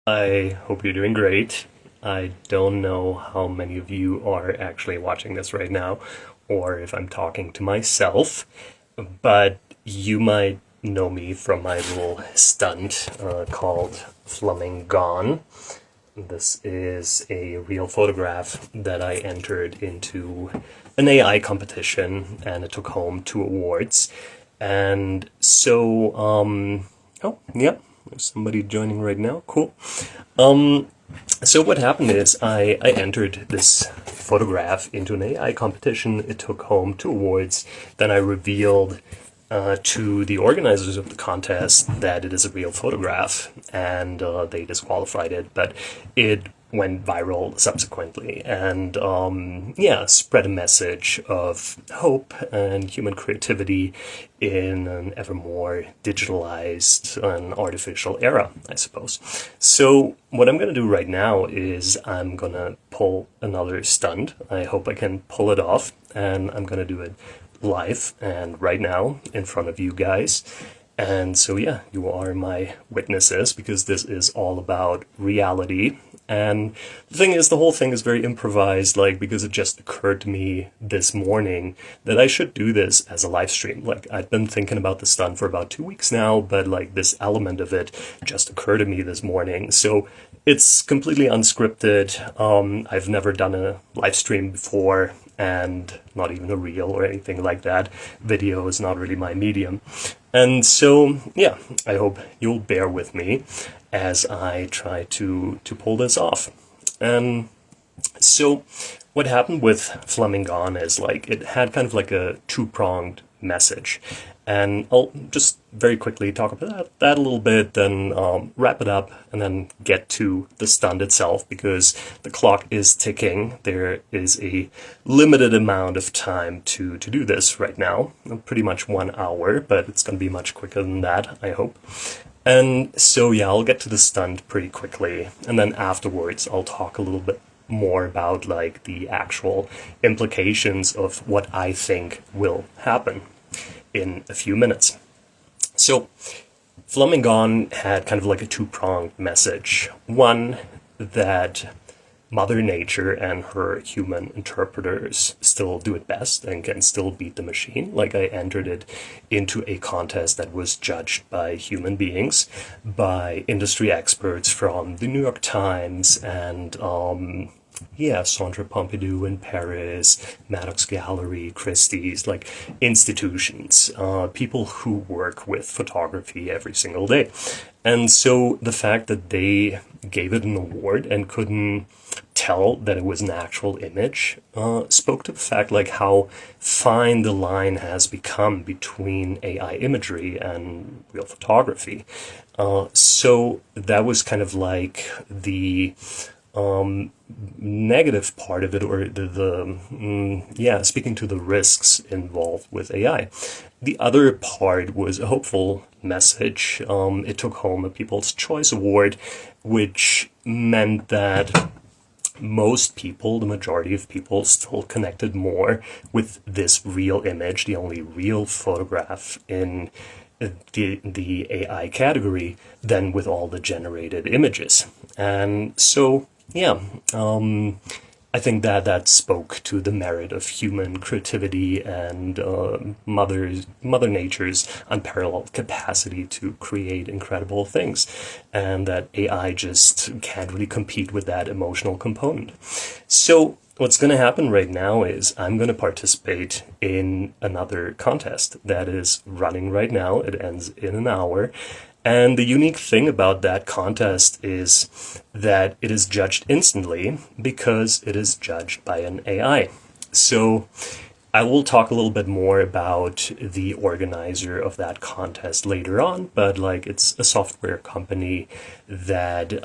I hope you're doing great. I don't know how many of you are actually watching this right now, or if I'm talking to myself, but you might know me from my little stunt called Flumming Gone. This is a real photograph that I entered into an AI competition, and it took home 2 awards. And so, oh, yeah, there's somebody joining right now. Cool. So what happened is I entered this photograph into an AI competition. It took home 2 awards. Then I revealed to the organizers of the contest that it is a real photograph, and they disqualified it, but it went viral subsequently, and yeah, spread a message of hope and human creativity in an ever more digitalized and artificial era, I suppose. So what I'm going to do right now is I'm going to pull another stunt. I hope I can pull it off, and I'm going to do it live and right now in front of you guys. And so, yeah, you are my witnesses because this is all about reality. And the thing is, the whole thing is very improvised, like, because it just occurred to me this morning that I should do this as a live stream. Like, I've been thinking about the stunt for about 2 weeks now, but, like, this element of it just occurred to me this morning. So it's completely unscripted. I've never done a live stream before, and not even a reel or anything like that. Video is not really my medium. And so, yeah, I hope you'll bear with me as I try to pull this off. And so what happened with Fleming Gone is, like, it had kind of like a two-pronged message. And I'll just very quickly talk about that a little bit, then wrap it up, and then get to the stunt itself, because the clock is ticking. There is a limited amount of time to do this right now, pretty much 1 hour, but it's going to be much quicker than that, I hope. And so, yeah, I'll get to the stunt pretty quickly, and then afterwards I'll talk a little bit more about, like, the actual implications of what I think will happen in a few minutes. So, Fleming Gone had kind of like a two-pronged message. One, that Mother Nature and her human interpreters still do it best and can still beat the machine. Like, I entered it into a contest that was judged by human beings, by industry experts from the New York Times and yeah, Centre Pompidou in Paris, Maddox Gallery, Christie's, like institutions, people who work with photography every single day. And so the fact that they gave it an award and couldn't tell that it was an actual image spoke to the fact, like, how fine the line has become between AI imagery and real photography. So that was kind of like the negative part of it, or yeah, speaking to the risks involved with AI. The other part was a hopeful message. It took home a People's Choice Award, which meant that most people, the majority of people, still connected more with this real image, the only real photograph in the AI category, than with all the generated images. And so, yeah, I think that spoke to the merit of human creativity and Mother Nature's unparalleled capacity to create incredible things, and that AI just can't really compete with that emotional component. So what's going to happen right now is I'm going to participate in another contest that is running right now. It ends in an hour. And the unique thing about that contest is that it is judged instantly because it is judged by an AI. So I will talk a little bit more about the organizer of that contest later on, but, like, it's a software company that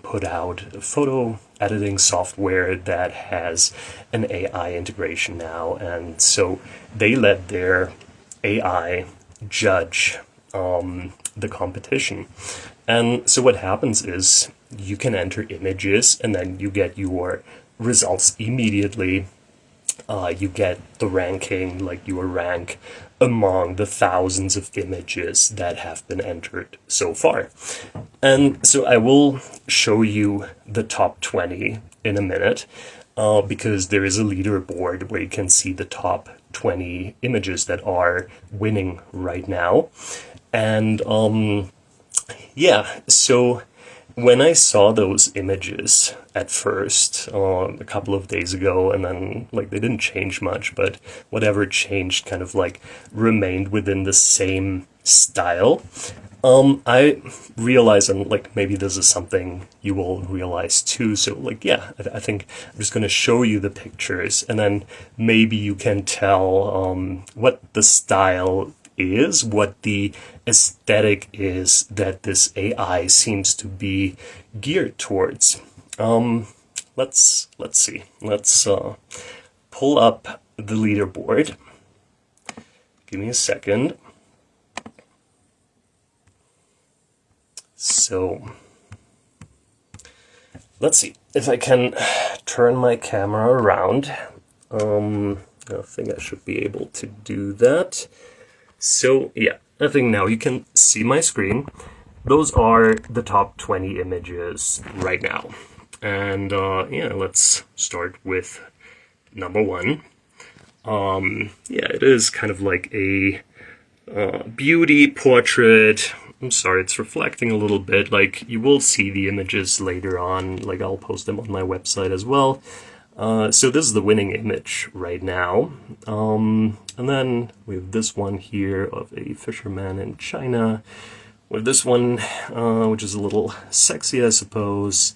put out photo editing software that has an AI integration now, and so they let their AI judge the competition. And so what happens is you can enter images and then you get your results immediately. You get the ranking, like your rank among the thousands of images that have been entered so far. And so I will show you the top 20 in a minute, because there is a leaderboard where you can see the top 20 images that are winning right now. And yeah, so when I saw those images at first, a couple of days ago, and then like they didn't change much, but whatever changed kind of like remained within the same style, I realized, and like maybe this is something you will realize too. So like, yeah, I think I'm just going to show you the pictures, and then maybe you can tell what the style is, what the aesthetic is that this AI seems to be geared towards. Let's see. Let's pull up the leaderboard. Give me a second. So let's see if I can turn my camera around. I think I should be able to do that. So yeah, I think now you can see my screen. Those are the top 20 images right now. And yeah, let's start with number 1. Yeah, it is kind of like a beauty portrait. I'm sorry, it's reflecting a little bit. Like, you will see the images later on. Like, I'll post them on my website as well. So this is the winning image right now. And then we have this one here of a fisherman in China. We have this one, which is a little sexy, I suppose.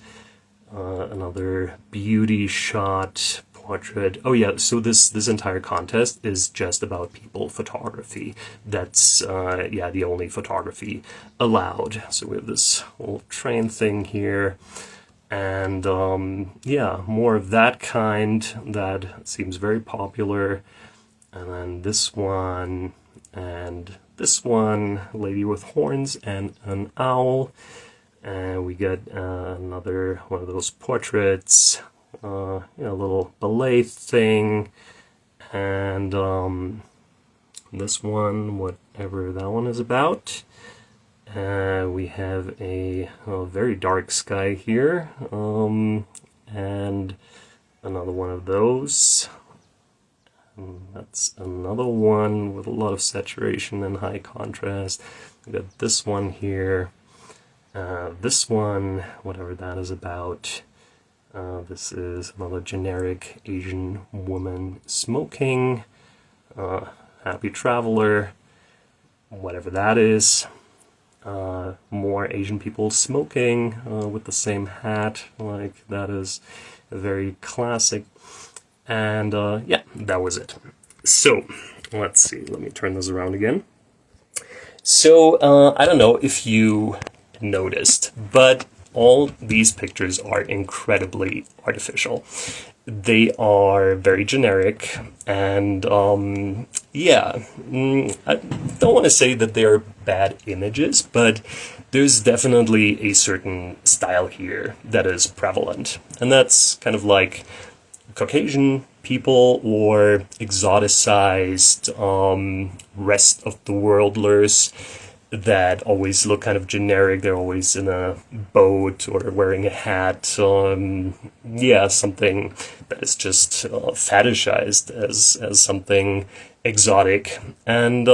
Another beauty shot portrait. Oh yeah, so this entire contest is just about people photography. That's yeah, the only photography allowed. So we have this little train thing here, and yeah, more of that kind. That seems very popular. And then this one, and this one, lady with horns and an owl. And we get another one of those portraits, you know, a little ballet thing, and this one, whatever that one is about. We have a very dark sky here, and another one of those. And that's another one with a lot of saturation and high contrast. We got this one here. This one, whatever that is about. This is another generic Asian woman smoking. Happy traveler, whatever that is. More Asian people smoking with the same hat. Like, that is very classic. And yeah, that was it. So, let's see. Let me turn this around again. So, I don't know if you noticed, but all these pictures are incredibly artificial. They are very generic, and yeah, I don't want to say that they are bad images, but there's definitely a certain style here that is prevalent, and that's kind of like Caucasian people or exoticized rest of the worldlers that always look kind of generic. They're always in a boat or wearing a hat. Yeah, something that is just fetishized as something exotic. And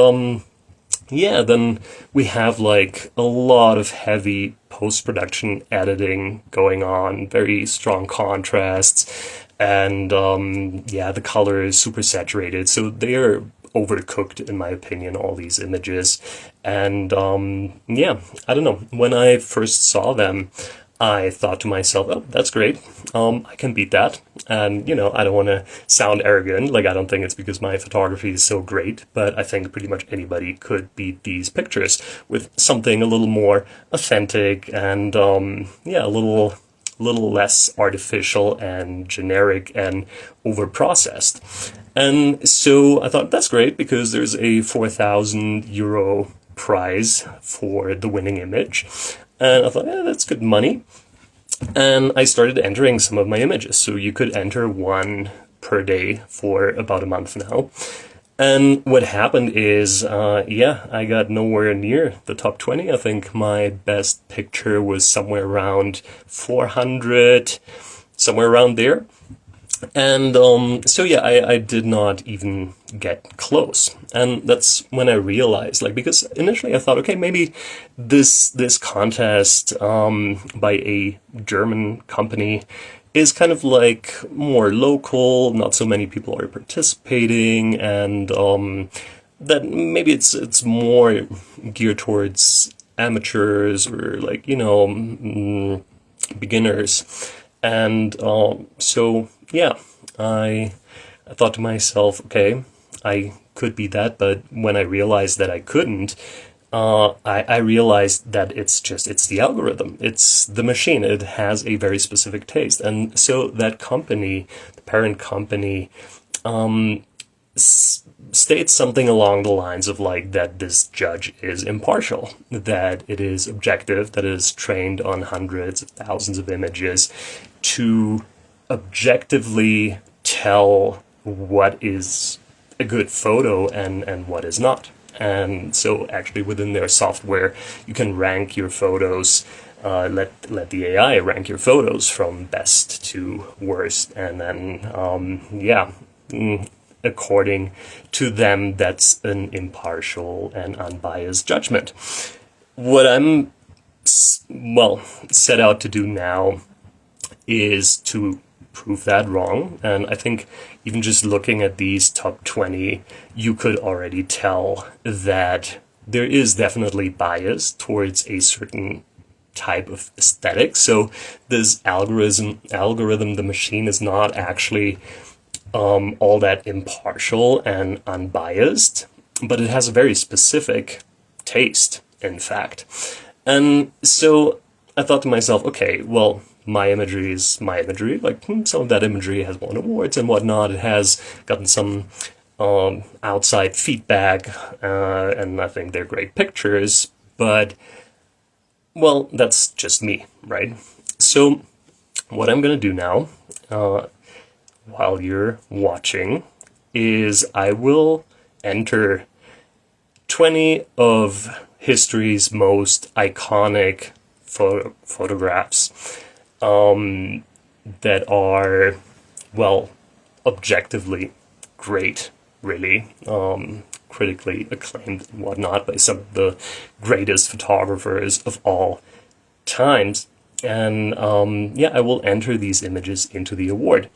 yeah, then we have like a lot of heavy post-production editing going on, very strong contrasts, and yeah, the color is super saturated, so they are overcooked in my opinion, all these images. And yeah, I don't know, when I first saw them, I thought to myself, oh, that's great, I can beat that. And, you know, I don't want to sound arrogant, like, I don't think it's because my photography is so great, but I think pretty much anybody could beat these pictures with something a little more authentic and, yeah, a little less artificial and generic and overprocessed. And so I thought, that's great, because there's a 4,000 euro prize for the winning image. And I thought, yeah, that's good money. And I started entering some of my images. So you could enter one per day for about a month now. And what happened is, yeah, I got nowhere near the top 20. I think my best picture was somewhere around 400, somewhere around there. And so yeah, I did not even get close. And that's when I realized, like, because initially I thought, okay, maybe this contest by a German company is kind of like more local, not so many people are participating, and that maybe it's more geared towards amateurs or like, beginners. And so, yeah, I thought to myself, okay, I could be that, but when I realized that I couldn't, I realized that it's the algorithm, it's the machine, it has a very specific taste. And so that company, the parent company, states something along the lines of like that this judge is impartial, that it is objective, that it is trained on hundreds of thousands of images to objectively tell what is a good photo and what is not. And so actually within their software, you can rank your photos, let the AI rank your photos from best to worst, and then according to them, that's an impartial and unbiased judgment. What I'm set out to do now is to prove that wrong. And I think even just looking at these top 20, you could already tell that there is definitely bias towards a certain type of aesthetic. So this algorithm, the machine is not actually all that impartial and unbiased, but it has a very specific taste, in fact. And so I thought to myself, okay, well, my imagery is my imagery. Like, some of that imagery has won awards and whatnot. It has gotten some outside feedback, and I think they're great pictures, but, well, that's just me, right? So what I'm going to do now, while you're watching, is I will enter 20 of history's most iconic photographs that are, well, objectively great, really, critically acclaimed and whatnot by some of the greatest photographers of all times. And I will enter these images into the award.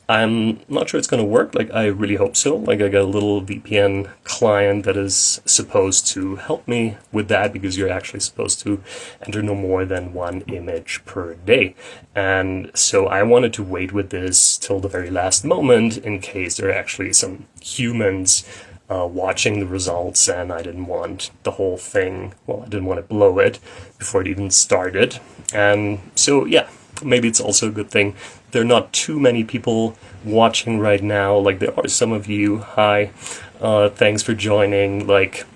I'm not sure it's going to work. Like, I really hope so. Like, I got a little VPN client that is supposed to help me with that, because you're actually supposed to enter no more than one image per day. And so I wanted to wait with this till the very last moment in case there are actually some humans watching the results, and I didn't want the whole thing, I didn't want to blow it before it even started. And so, yeah, maybe it's also a good thing there are not too many people watching right now. Like, there are some of you. Hi, thanks for joining. Like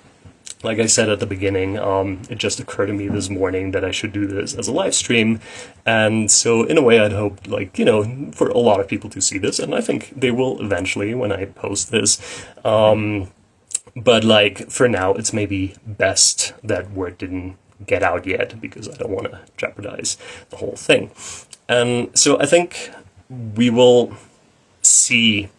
I said at the beginning, it just occurred to me this morning that I should do this as a live stream. And so in a way, I'd hope, for a lot of people to see this. And I think they will eventually when I post this. But for now, it's maybe best that word didn't get out yet, because I don't want to jeopardize the whole thing. And so I think we will see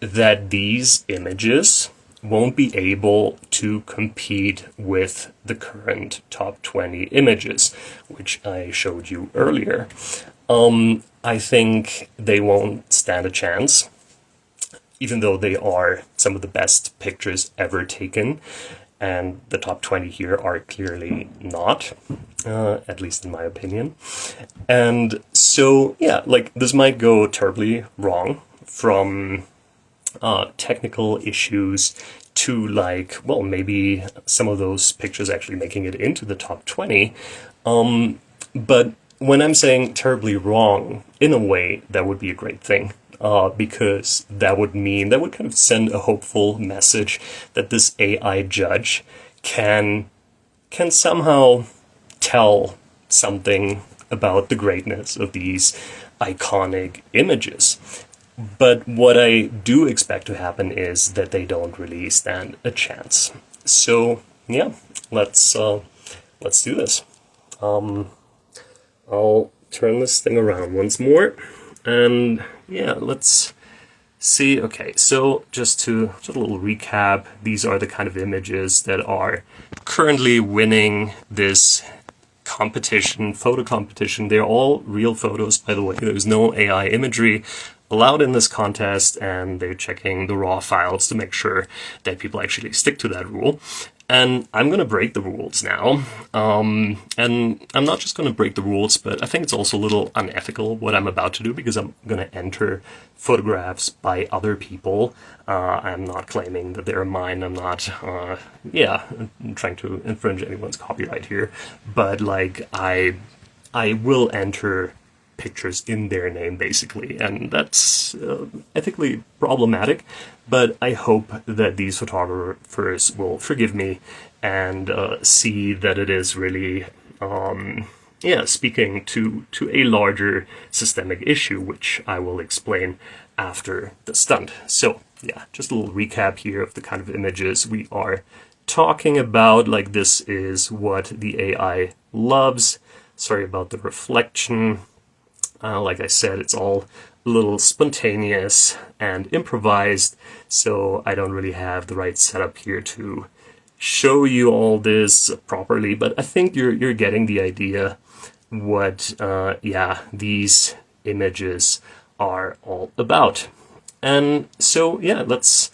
that these images won't be able to compete with the current top 20 images, which I showed you earlier. I think they won't stand a chance, even though they are some of the best pictures ever taken. And the top 20 here are clearly not, at least in my opinion. And so, yeah, this might go terribly wrong, from technical issues to maybe some of those pictures actually making it into the top 20. But when I'm saying terribly wrong, in a way, that would be a great thing. Because that would kind of send a hopeful message that this AI judge can somehow tell something about the greatness of these iconic images. But what I do expect to happen is that they don't really stand a chance. So yeah, let's do this. I'll turn this thing around once more, and yeah, let's see. Okay, so just a little recap. These are the kind of images that are currently winning this competition, photo competition. They're all real photos, by the way. There's no AI imagery allowed in this contest, and they're checking the raw files to make sure that people actually stick to that rule. And I'm going to break the rules now. And I'm not just going to break the rules, but I think it's also a little unethical what I'm about to do, because I'm going to enter photographs by other people. I'm not claiming that they're mine. I'm not, I'm trying to infringe anyone's copyright here. But like, I will enter pictures in their name, basically, and that's ethically problematic, but I hope that these photographers will forgive me and see that it is really speaking to a larger systemic issue, which I will explain after the stunt. So yeah, just a little recap here of the kind of images we are talking about. Like, this is what the AI loves. Sorry about the reflection. Like I said, it's all a little spontaneous and improvised, so I don't really have the right setup here to show you all this properly, but I think you're getting the idea what these images are all about. And so yeah, let's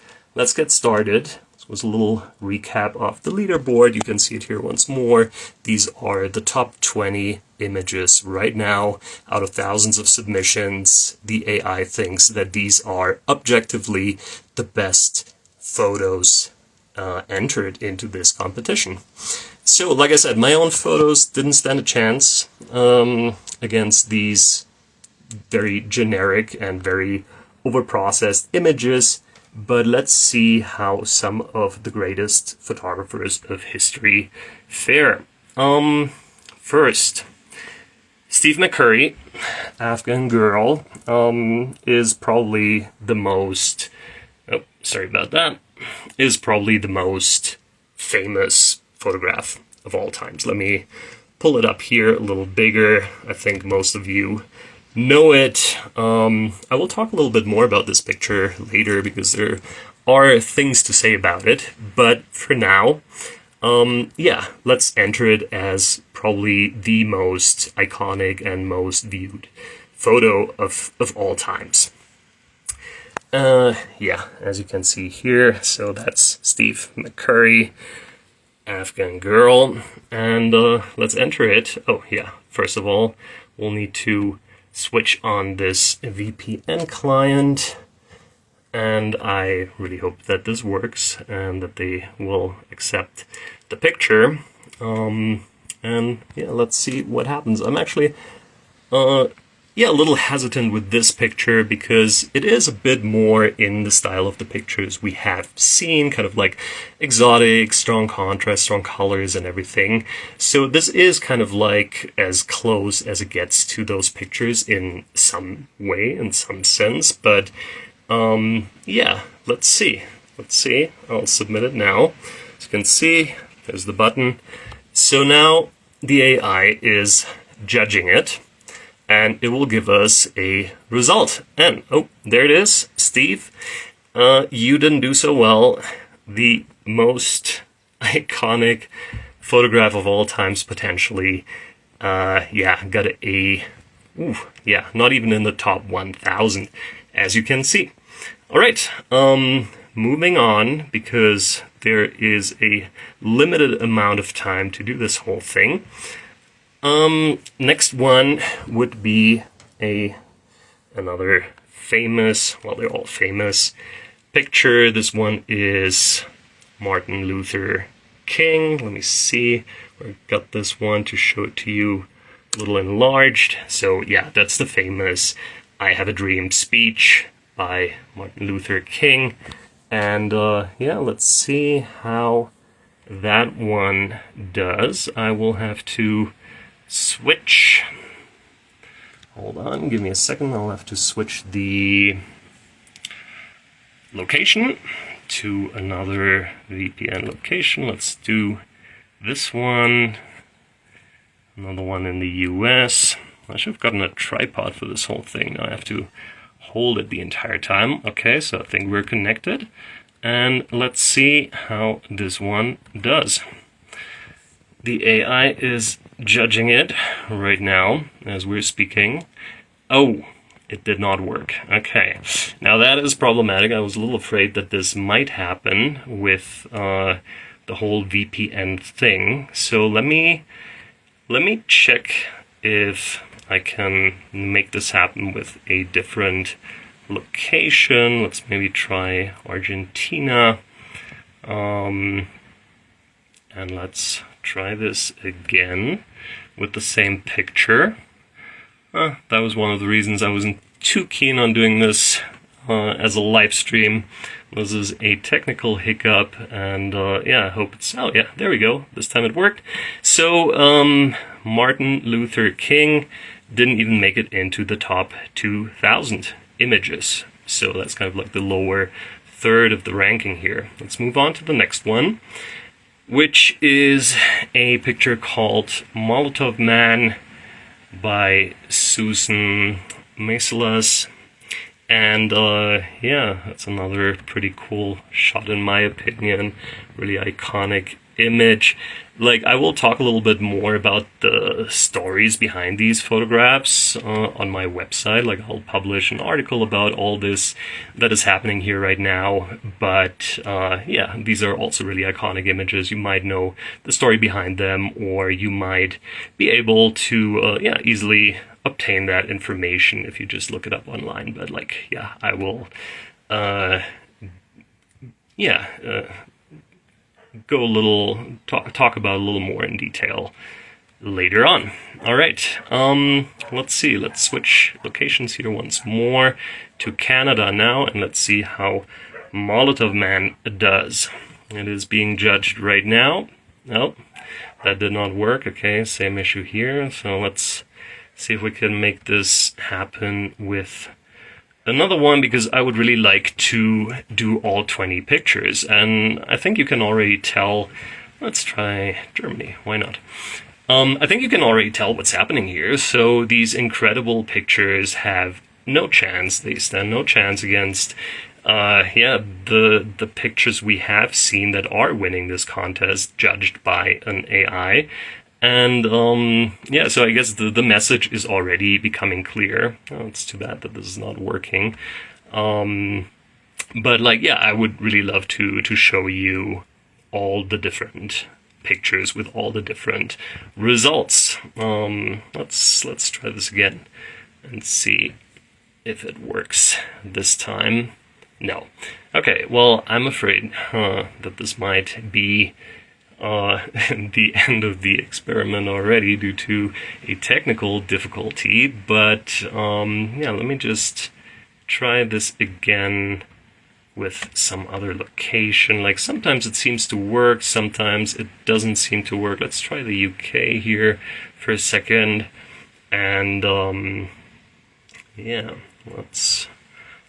get started. Was a little recap of the leaderboard. You can see it here once more. These are the top 20 images right now out of thousands of submissions. The AI thinks that these are objectively the best photos entered into this competition. So, like I said, my own photos didn't stand a chance against these very generic and very overprocessed images. But let's see how some of the greatest photographers of history fare. First, Steve McCurry, Afghan Girl, is probably the most... Oh, sorry about that. Is probably the most famous photograph of all times. Let me pull it up here a little bigger. I think most of you know it. I will talk a little bit more about this picture later because there are things to say about it, but for now, let's enter it as probably the most iconic and most viewed photo of all times. As you can see here, so that's Steve McCurry, Afghan Girl, and let's enter it. Oh yeah, first of all, we'll need to switch on this VPN client, and I really hope that this works and that they will accept the picture. And yeah, let's see what happens. I'm actually a little hesitant with this picture because it is a bit more in the style of the pictures we have seen, kind of like exotic, strong contrast, strong colors and everything. So this is kind of like as close as it gets to those pictures in some way, in some sense. But let's see. I'll submit it now. As you can see, there's the button. So now the AI is judging it, and it will give us a result. And, oh, there it is. Steve, you didn't do so well. The most iconic photograph of all times, potentially. Got a not even in the top 1,000, as you can see. All right, moving on, because there is a limited amount of time to do this whole thing. Next one would be another famous, well, they're all famous picture. This one is Martin Luther King. Let me see. I got this one to show it to you a little enlarged. So yeah, that's the famous "I Have a Dream" speech by Martin Luther King. And let's see how that one does. I will have to switch. Hold on, give me a second. I'll have to switch the location to another VPN location. Let's do this one, another one in the US. I should have gotten a tripod for this whole thing. Now I have to hold it the entire time. Okay, so I think we're connected. And let's see how this one does. The AI is judging it right now as we're speaking. Oh, it did not work. Okay, now that is problematic. I was a little afraid that this might happen with the whole VPN thing. So let me check if I can make this happen with a different location. Let's maybe try Argentina. And let's try this again with the same picture. That was one of the reasons I wasn't too keen on doing this as a live stream. This is a technical hiccup, and yeah, I hope it's... Oh yeah, there we go. This time it worked. So, Martin Luther King didn't even make it into the top 2,000 images. So that's kind of like the lower third of the ranking here. Let's move on to the next one, which is a picture called Molotov Man by Susan Meselas. And yeah, that's another pretty cool shot in my opinion. Really iconic image. Like, I will talk a little bit more about the stories behind these photographs on my website. Like, I'll publish an article about all this that is happening here right now. But yeah, these are also really iconic images. You might know the story behind them, or you might be able to yeah, easily obtain that information if you just look it up online. But like, yeah, I will go a little, talk about a little more in detail later on. All right, let's see, let's switch locations here once more to Canada now, and let's see how Molotov Man does. It is being judged right now. Oh, that did not work. Okay, same issue here. So let's see if we can make this happen with another one, because I would really like to do all 20 pictures. And I think you can already tell. Let's try Germany, why not? I think you can already tell what's happening here. So these incredible pictures have no chance. They stand no chance against yeah, the pictures we have seen that are winning this contest, judged by an AI. And yeah, so I guess the message is already becoming clear. Oh, it's too bad that this is not working. But like, yeah, I would really love to show you all the different pictures with all the different results. Let's try this again and see if it works this time. No. Okay, well, I'm afraid that this might be the end of the experiment already due to a technical difficulty. But yeah, let me just try this again with some other location. Like, sometimes it seems to work, sometimes it doesn't seem to work. Let's try the UK here for a second. And yeah, let's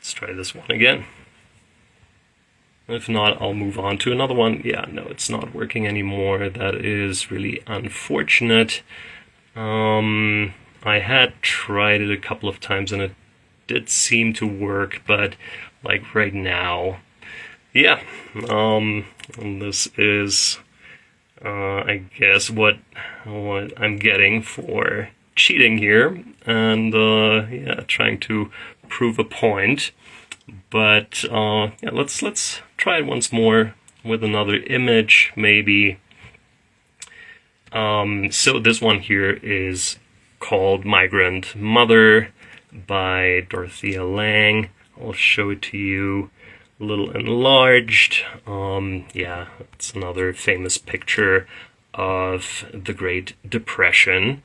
try this one again. If not, I'll move on to another one. Yeah, no, it's not working anymore. That is really unfortunate. I had tried it a couple of times and it did seem to work, but like right now, yeah, this is I guess what I'm getting for cheating here, and yeah, trying to prove a point. But yeah, let's try it once more with another image, maybe. So this one here is called Migrant Mother by Dorothea Lange. I'll show it to you a little enlarged. Yeah, it's another famous picture of the Great Depression.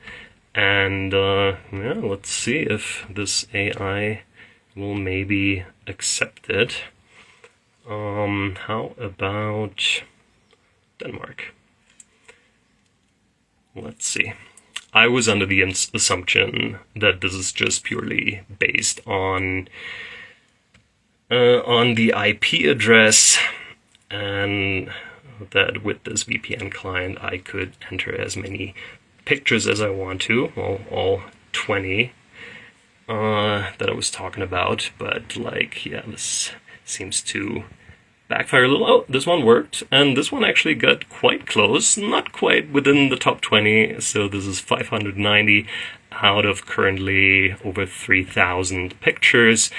And yeah, let's see if this AI will maybe accept it. How about Denmark? Let's see. I was under the assumption that this is just purely based on on the IP address, and that with this VPN client I could enter as many pictures as I want to, well, all 20 that I was talking about, but like, yeah, this seems to backfire a little. Oh, this one worked, and this one actually got quite close, not quite within the top 20, so this is 590 out of currently over 3,000 pictures.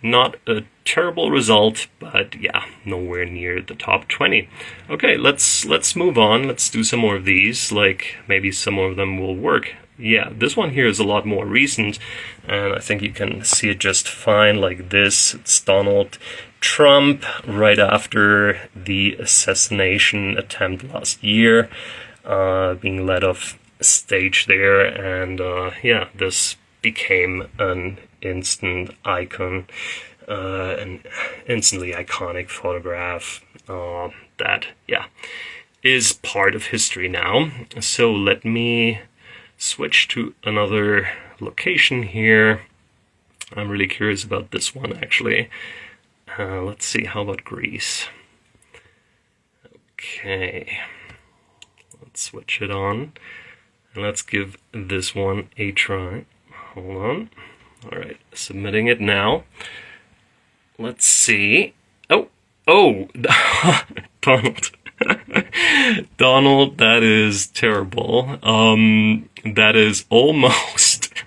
Not a terrible result, but yeah, nowhere near the top 20. Okay, let's move on. Let's do some more of these, like maybe some of them will work. Yeah, this one here is a lot more recent, and I think you can see it just fine like this. It's Donald Trump right after the assassination attempt last year, being led off stage there, and yeah, this became an instant icon, an instantly iconic photograph that, yeah, is part of history now. So let me switch to another location here. I'm really curious about this one, actually. Let's see, how about Greece? Okay, let's switch it on, and let's give this one a try. Hold on. All right, submitting it now. Let's see. Oh, Donald. Donald, that is terrible. That is almost,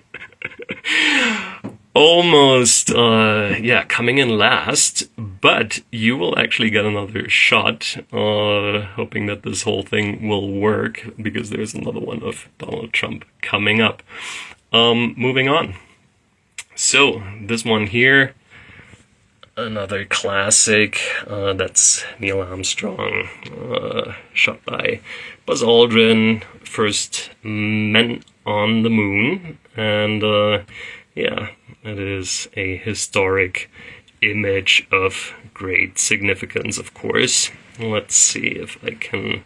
yeah, coming in last, but you will actually get another shot, hoping that this whole thing will work, because there's another one of Donald Trump coming up. Moving on. So, this one here, another classic, that's Neil Armstrong, shot by Buzz Aldrin, first men on the moon, and yeah, it is a historic image of great significance, of course. Let's see if I can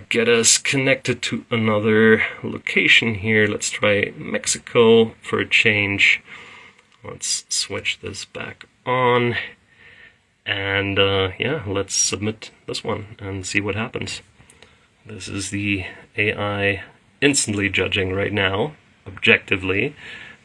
get us connected to another location here. Let's try Mexico for a change. Let's switch this back on, and yeah, let's submit this one and see what happens. This is the AI instantly judging right now, objectively,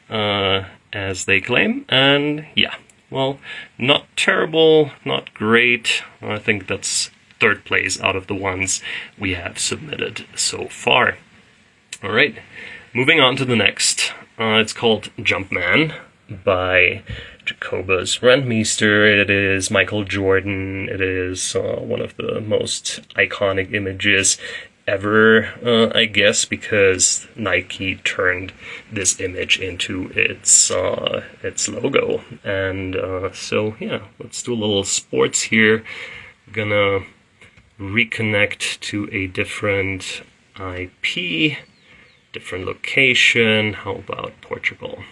as they claim, and yeah, well, not terrible, not great. I think that's third place out of the ones we have submitted so far. All right, moving on to the next. It's called Jumpman by Jacobus Rentmeester. It is Michael Jordan. It is one of the most iconic images ever, I guess, because Nike turned this image into its logo. And so yeah, let's do a little sports here. Gonna reconnect to a different IP, different location. How about Portugal?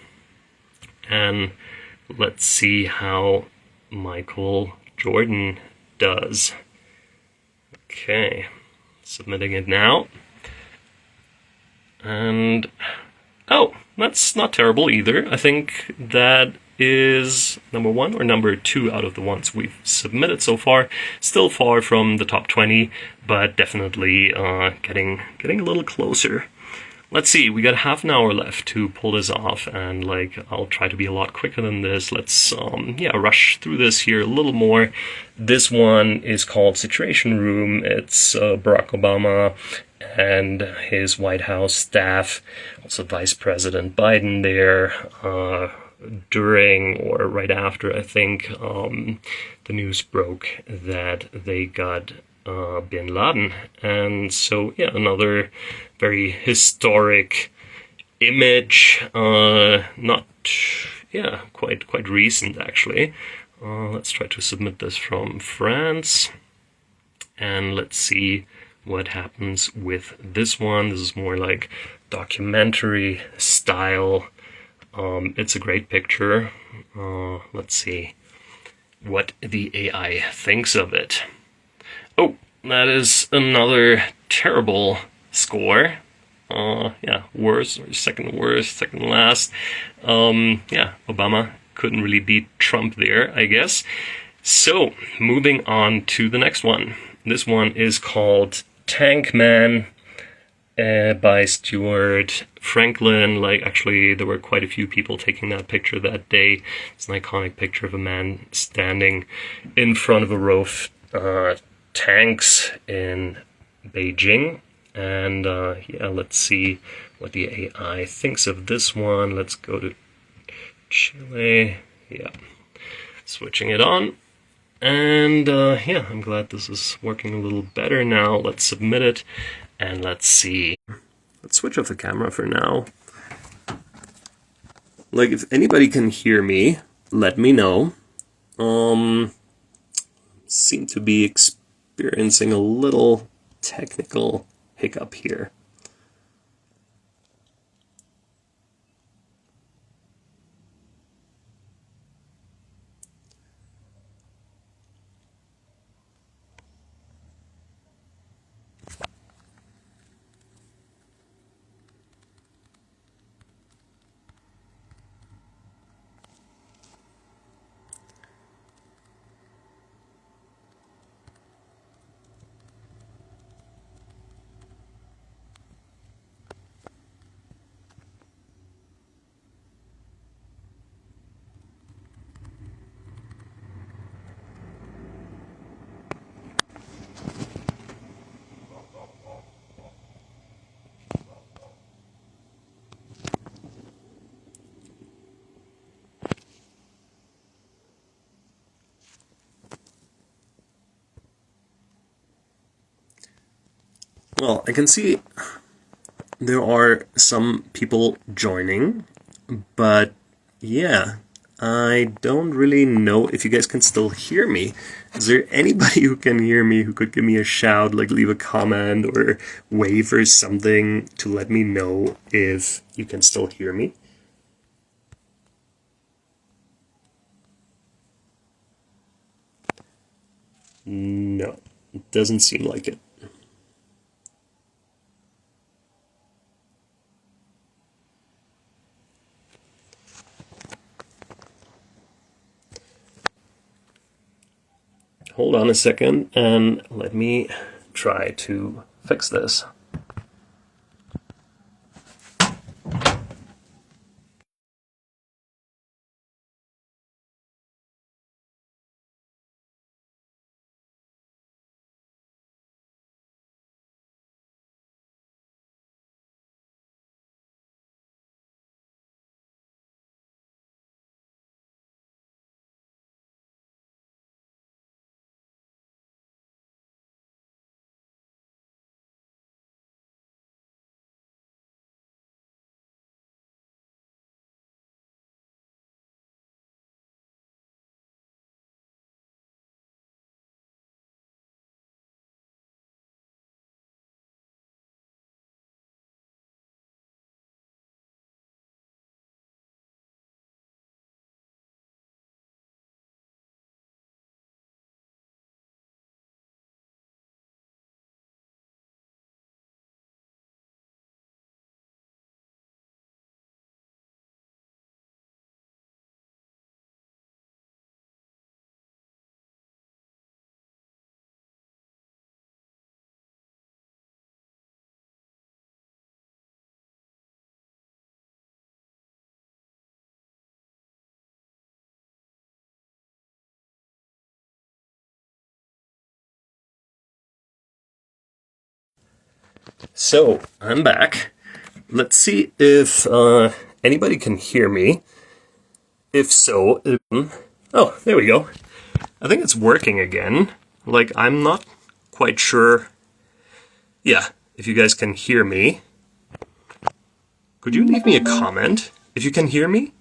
And let's see how Michael Jordan does. Okay, submitting it now. And oh, that's not terrible either. I think that is number 1 or number 2 out of the ones we've submitted so far. Still far from the top 20, but definitely getting a little closer. Let's see, we got half an hour left to pull this off, and like, I'll try to be a lot quicker than this. Let's yeah, rush through this here a little more. This one is called Situation Room. It's Barack Obama and his White House staff, also Vice President Biden there, during or right after, I think, the news broke that they got bin Laden. And so, yeah, another very historic image, not, yeah, quite recent, actually. Let's try to submit this from France, and let's see what happens with this one. This is more like documentary style. It's a great picture. Let's see what the AI thinks of it. Oh, that is another terrible score. Yeah, worst, or second worst, second last. Yeah, Obama couldn't really beat Trump there, I guess. So, moving on to the next one. This one is called Tank Man by Stuart Franklin. Like, actually, there were quite a few people taking that picture that day. It's an iconic picture of a man standing in front of a row of tanks in Beijing. And yeah, let's see what the AI thinks of this one. Let's go to Chile. Yeah, switching it on. And yeah, I'm glad this is working a little better now. Let's submit it and let's see. Let's switch off the camera for now. Like, if anybody can hear me, let me know. Seem to be experiencing a little technical hiccup here. Well, I can see there are some people joining, but yeah, I don't really know if you guys can still hear me. Is there anybody who can hear me who could give me a shout, like leave a comment or wave or something to let me know if you can still hear me? No, it doesn't seem like it. Hold on a second and let me try to fix this. So, I'm back. Let's see if anybody can hear me. If so, oh, there we go. I think it's working again. Like, I'm not quite sure. Yeah, if you guys can hear me. Could you leave me a comment if you can hear me?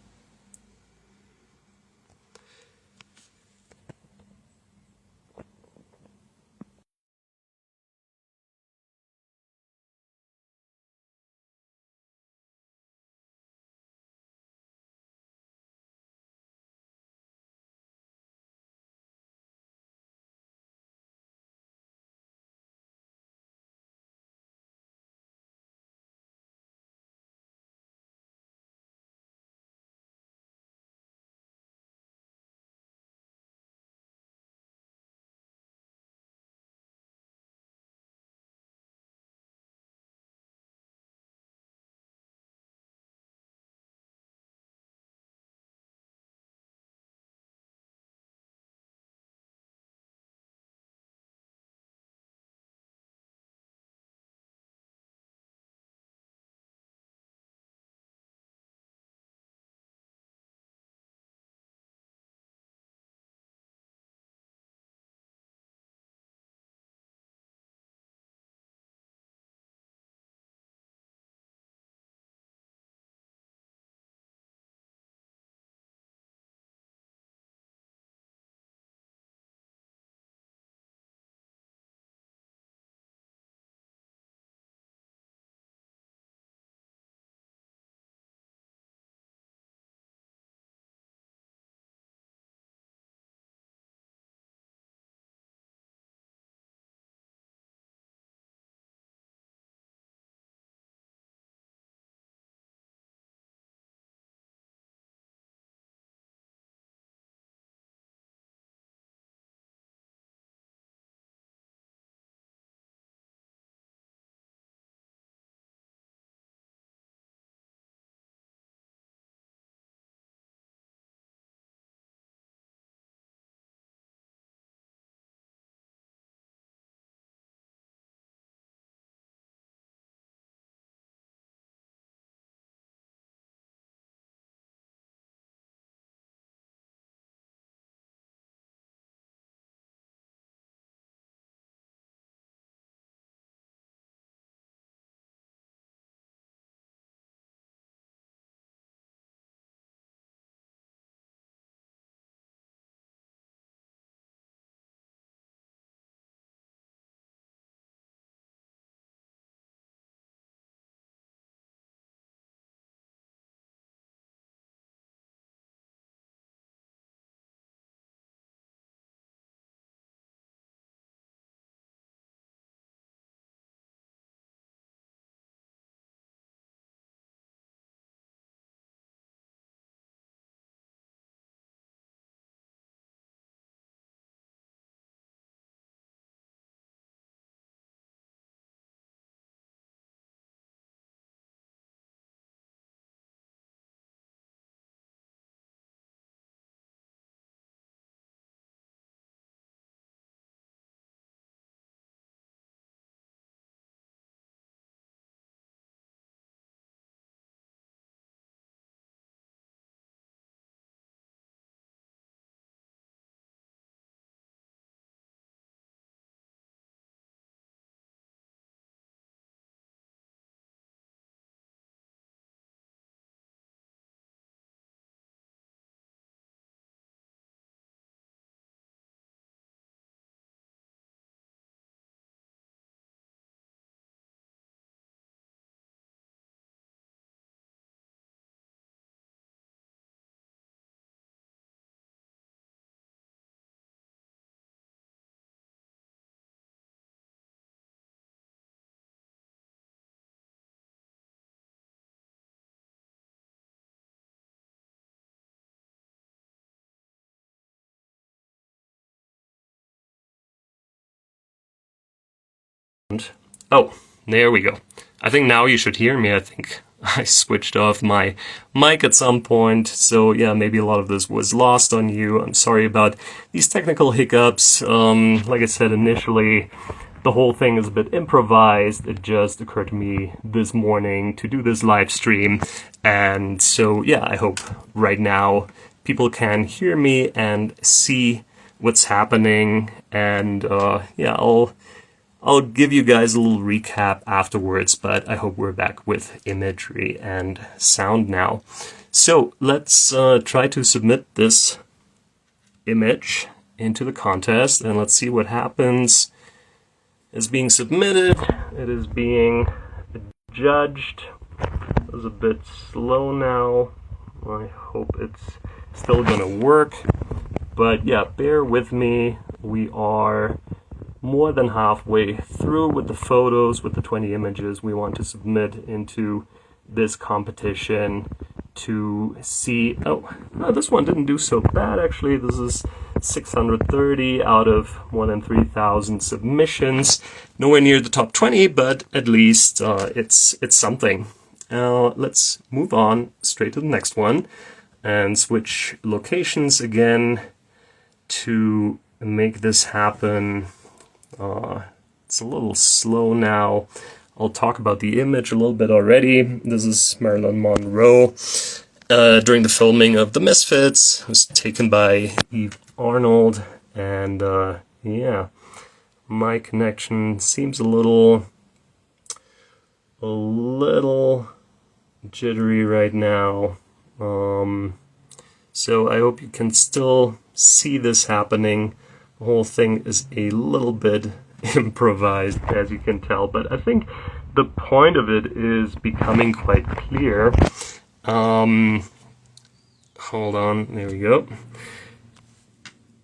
Oh, there we go. I think now you should hear me. I think I switched off my mic at some point, so yeah, maybe a lot of this was lost on you. I'm sorry about these technical hiccups. Like I said initially, the whole thing is a bit improvised. It just occurred to me this morning to do this live stream, and so yeah, I hope right now people can hear me and see what's happening, and yeah, I'll give you guys a little recap afterwards, but I hope we're back with imagery and sound now. So let's try to submit this image into the contest, and let's see what happens. It's being submitted, it is being judged. It was a bit slow now. I hope it's still gonna work, but yeah, bear with me. We are more than halfway through with the photos, with the 20 images we want to submit into this competition to see. Oh, no, this one didn't do so bad actually. This is 630 out of more than 3,000 submissions. Nowhere near the top 20, but at least it's something. Let's move on straight to the next one and switch locations again to make this happen. It's a little slow now. I'll talk about the image a little bit already. This is Marilyn Monroe during the filming of The Misfits. It was taken by Eve Arnold, and yeah, my connection seems a little jittery right now. So I hope you can still see this happening. The whole thing is a little bit improvised, as you can tell, but I think the point of it is becoming quite clear. Hold on, there we go.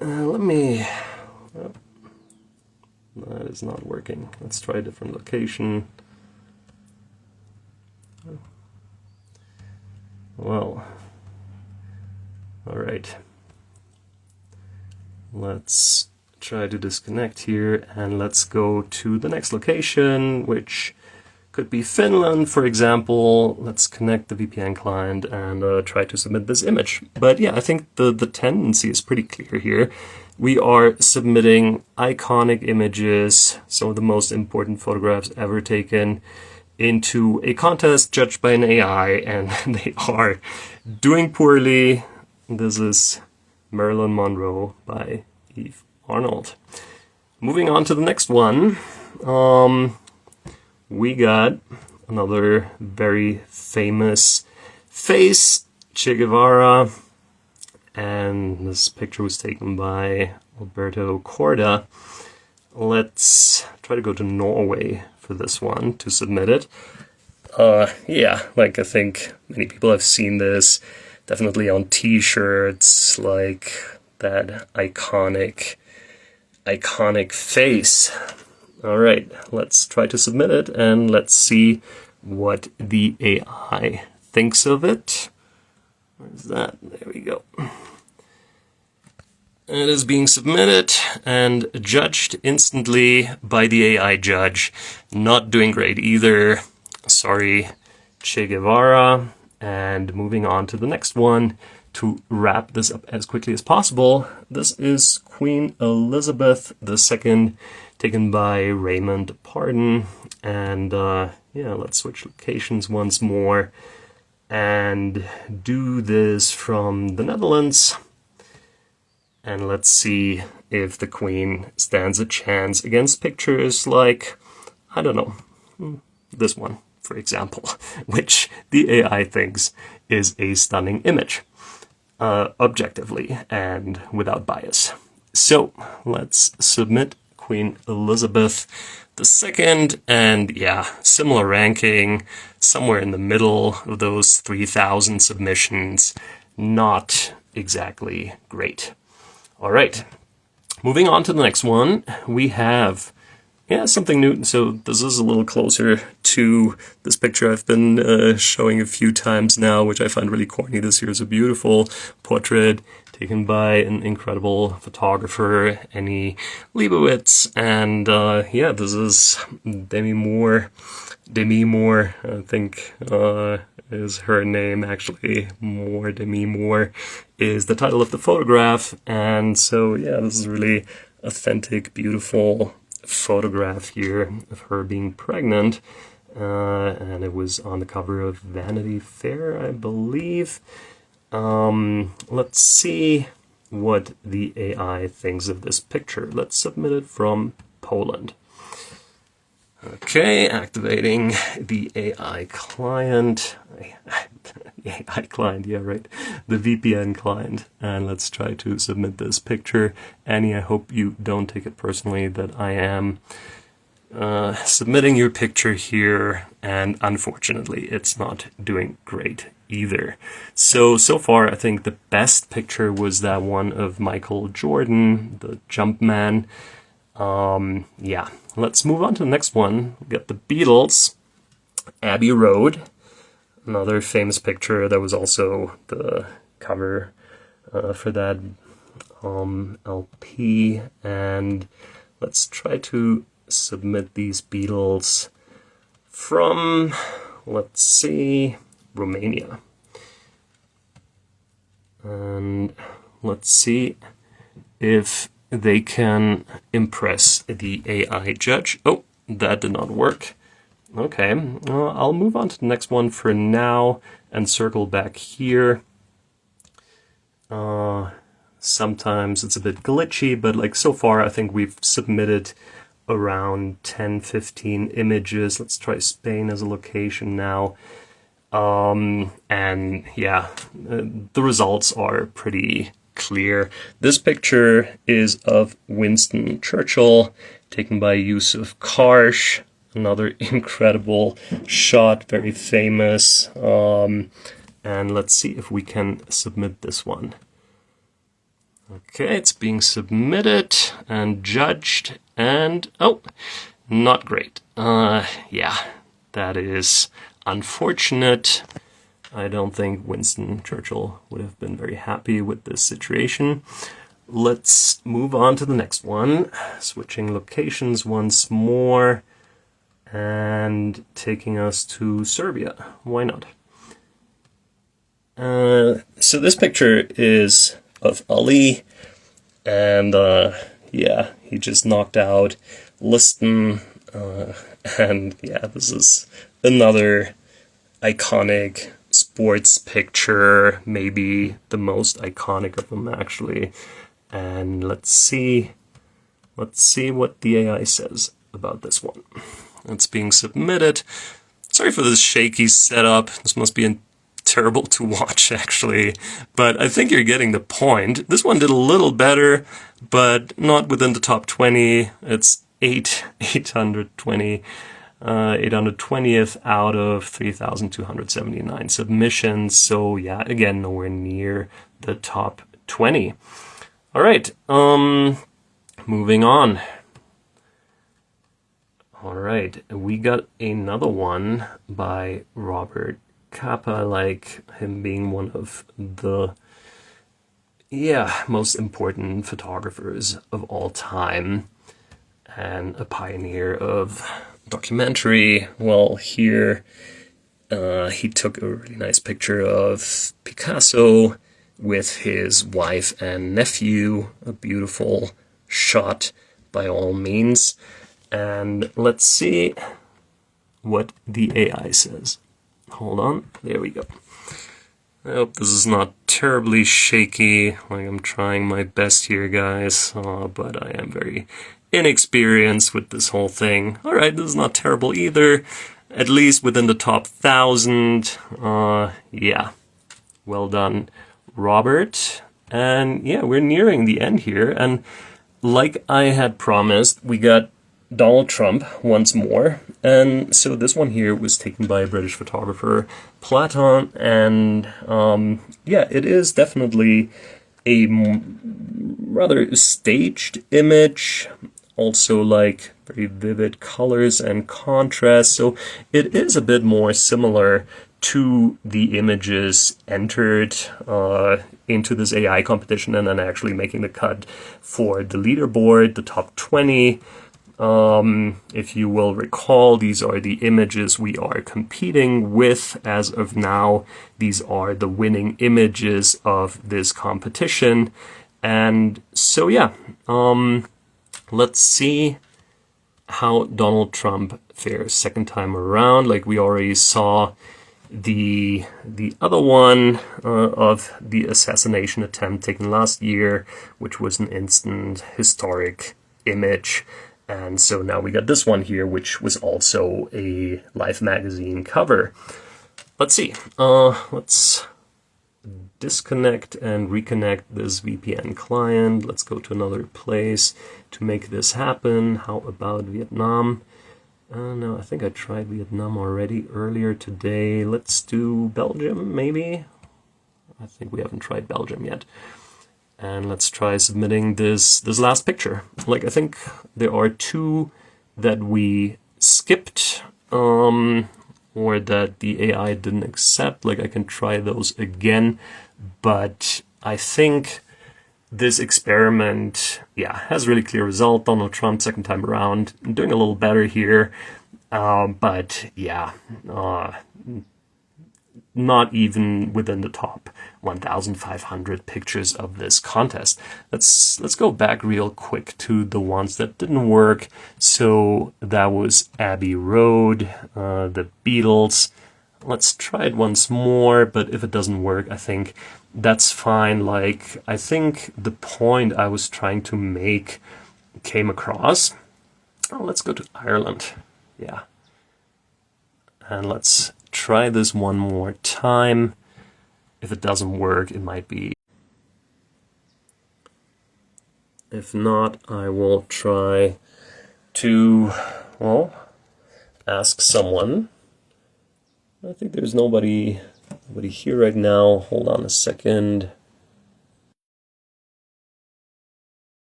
Let me... Oh, that is not working. Let's try a different location. Well, alright. Let's try to disconnect here, and let's go to the next location, which could be Finland, for example. Let's connect the VPN client and try to submit this image. But yeah, I think the tendency is pretty clear here. We are submitting iconic images, some of the most important photographs ever taken, into a contest judged by an AI, and they are doing poorly. This is Marilyn Monroe by Eve Arnold. Moving on to the next one, we got another very famous face, Che Guevara, and this picture was taken by Alberto Corda. Let's try to go to Norway for this one to submit it. Yeah, like I think many people have seen this, definitely on t-shirts, like that iconic face. Alright, let's try to submit it and let's see what the AI thinks of it. Where's that? There we go. It is being submitted and judged instantly by the AI judge. Not doing great either. Sorry, Che Guevara. And moving on to the next one to wrap this up as quickly as possible. This is Queen Elizabeth II, taken by Raymond Pardon. And yeah, let's switch locations once more and do this from the Netherlands. And let's see if the Queen stands a chance against pictures like, I don't know, this one, for example, which the AI thinks is a stunning image, objectively and without bias. So let's submit Queen Elizabeth II, and yeah, similar ranking, somewhere in the middle of those 3,000 submissions. Not exactly great. All right, moving on to the next one, we have yeah, something new. So this is a little closer to this picture I've been showing a few times now, which I find really corny. This here is a beautiful portrait taken by an incredible photographer, Annie Leibovitz, and yeah, this is Demi Moore. Demi Moore, I think, is her name, actually. Demi Moore is the title of the photograph, and so yeah, this is really authentic, beautiful photograph here of her being pregnant, and it was on the cover of Vanity Fair, I believe. Let's see what the AI thinks of this picture. Let's submit it from Poland. Okay, activating the AI client. AI client, yeah, right. The VPN client. And let's try to submit this picture. Annie, I hope you don't take it personally that I am submitting your picture here, and unfortunately it's not doing great either. So far I think the best picture was that one of Michael Jordan, the Jumpman. Yeah, let's move on to the next one. We got the Beatles, Abbey Road, another famous picture that was also the cover for that LP. And let's try to submit these Beatles from, let's see, Romania. And let's see if they can impress the AI judge. Oh, that did not work. Okay, I'll move on to the next one for now and circle back here. Sometimes it's a bit glitchy, but like so far I think we've submitted around 10-15 images. Let's try Spain as a location now. And yeah, the results are pretty clear. This picture is of Winston Churchill, taken by Yusuf Karsh, another incredible shot, very famous. And let's see if we can submit this one. Okay, it's being submitted and judged, and oh, not great. Yeah, that is unfortunate. I don't think Winston Churchill would have been very happy with this situation. Let's move on to the next one. Switching locations once more and taking us to Serbia. Why not? So this picture is of Ali, and yeah, he just knocked out Liston, and yeah, this is another iconic sports picture, maybe the most iconic of them actually. And let's see what the AI says about this one. It's being submitted. Sorry for this shaky setup. This must be terrible to watch actually, but I think you're getting the point. This one did a little better, but not within the top 20. It's 820th out of 3,279 submissions. So yeah, again, nowhere near the top 20. All right, moving on. All right, we got another one by Robert Capa. I like him being one of the most important photographers of all time and a pioneer of documentary. Well, here he took a really nice picture of Picasso with his wife and nephew, a beautiful shot by all means. And let's see what the AI says. Hold on, there we go. I hope this is not terribly shaky. Like, I'm trying my best here, guys, but I am very inexperienced with this whole thing. All right, this is not terrible either. At least within the top 1,000. Yeah, well done, Robert. And yeah, we're nearing the end here. And like I had promised, we got Donald Trump once more. And so this one here was taken by a British photographer, Platon. And yeah, it is definitely a rather staged image. Also, like, very vivid colors and contrast. So it is a bit more similar to the images entered into this AI competition and then actually making the cut for the leaderboard, the top 20. If you will recall, these are the images we are competing with as of now. These are the winning images of this competition. And so, yeah, let's see how Donald Trump fares second time around. Like we already saw the other one of the assassination attempt taken last year, which was an instant historic image. And so now we got this one here, which was also a Life magazine cover. Let's see. Let's disconnect and reconnect this VPN client. Let's go to another place to make this happen. How about Vietnam? No, I think I tried Vietnam already earlier today. Let's do Belgium, maybe? I think we haven't tried Belgium yet. And let's try submitting this last picture. Like, I think there are two that we skipped, or that the AI didn't accept. Like, I can try those again. But I think this experiment, yeah, has really clear result. Donald Trump, second time around, doing a little better here. But yeah, not even within the top 1,500 pictures of this contest. Let's go back real quick to the ones that didn't work. So that was Abbey Road, the Beatles. Let's try it once more, but if it doesn't work, I think that's fine. Like, I think the point I was trying to make came across. Oh, let's go to Ireland. Yeah. And let's try this one more time. If it doesn't work, it might be. If not, I will try to, well, ask someone. I think there's nobody here right now. Hold on a second.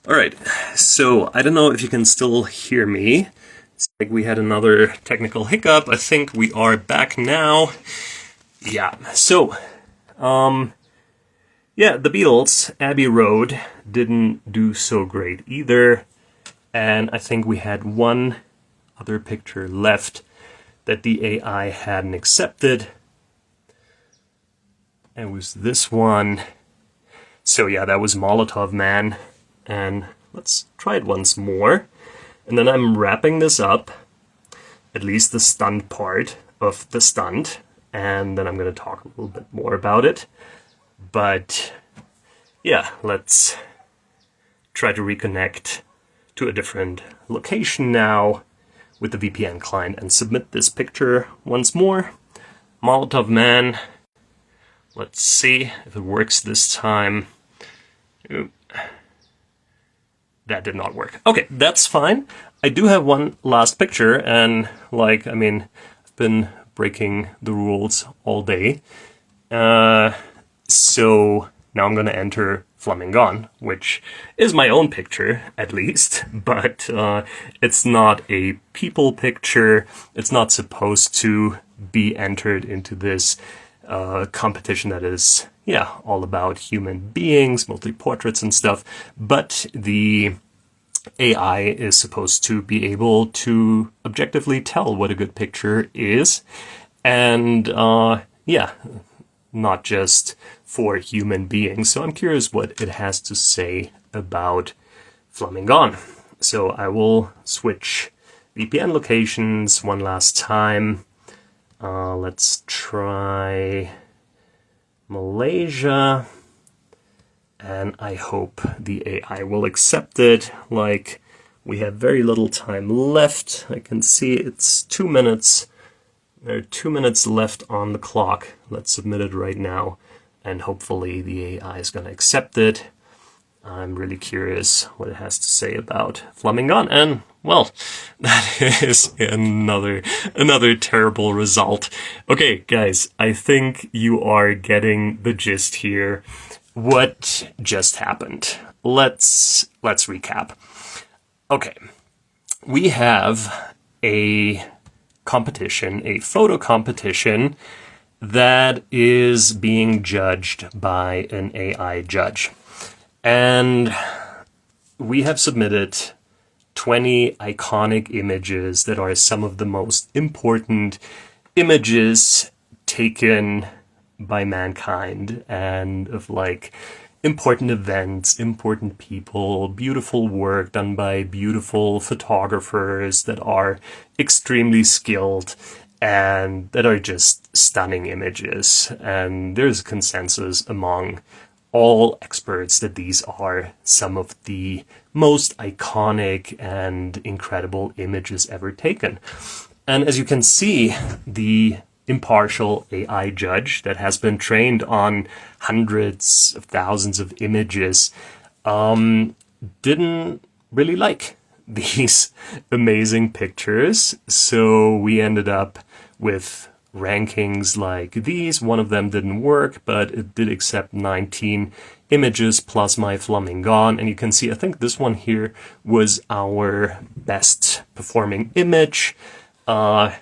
All right, so I don't know if you can still hear me. It's like we had another technical hiccup. I think we are back now. Yeah, so, yeah, the Beatles, Abbey Road, didn't do so great either. And I think we had one other picture left that the AI hadn't accepted. It was this one. So yeah, that was Molotov Man. And let's try it once more. And then I'm wrapping this up, at least the stunt part of the stunt. And then I'm going to talk a little bit more about it. But yeah, let's try to reconnect to a different location now with the VPN client and submit this picture once more. Molotov Man. Let's see if it works this time. Oop. That did not work. Okay, that's fine. I do have one last picture, and I've been breaking the rules all day. So now I'm going to enter Flamingon, which is my own picture, at least, but it's not a people picture. It's not supposed to be entered into this competition that is, all about human beings, mostly portraits and stuff, but the AI is supposed to be able to objectively tell what a good picture is, and not just for human beings. So I'm curious what it has to say about Flamingon. So I will switch VPN locations one last time. Let's try Malaysia, and I hope the AI will accept it. We have very little time left. I can see it's 2 minutes. There are 2 minutes left on the clock. Let's submit it right now, and hopefully the AI is going to accept it. I'm really curious what it has to say about Flamingon, and well, that is another terrible result. Okay, guys, I think you are getting the gist here. What just happened? Let's recap. Okay, we have a competition, a photo competition that is being judged by an AI judge. And we have submitted 20 iconic images that are some of the most important images taken by mankind, and of important events, important people, beautiful work done by beautiful photographers that are extremely skilled and that are just stunning images. And there's a consensus among all experts that these are some of the most iconic and incredible images ever taken. And as you can see, the impartial AI judge that has been trained on hundreds of thousands of images didn't really like these amazing pictures. So we ended up with rankings like these. One of them didn't work, but it did accept 19 images plus my Flamingon. And you can see, I think this one here was our best performing image. Not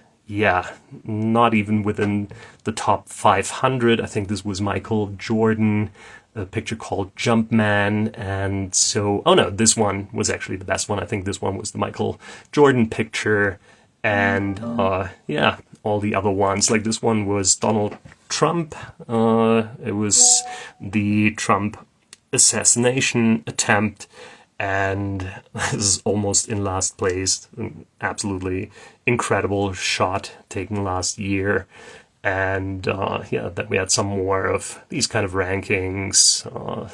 even within the top 500. I think this was Michael Jordan, a picture called Jumpman. And so, oh no, this one was actually the best one. I think this one was the Michael Jordan picture. And all the other ones, like this one was Donald Trump. It was the Trump assassination attempt. And this is almost in last place. An absolutely incredible shot taken last year. And then we had some more of these kind of rankings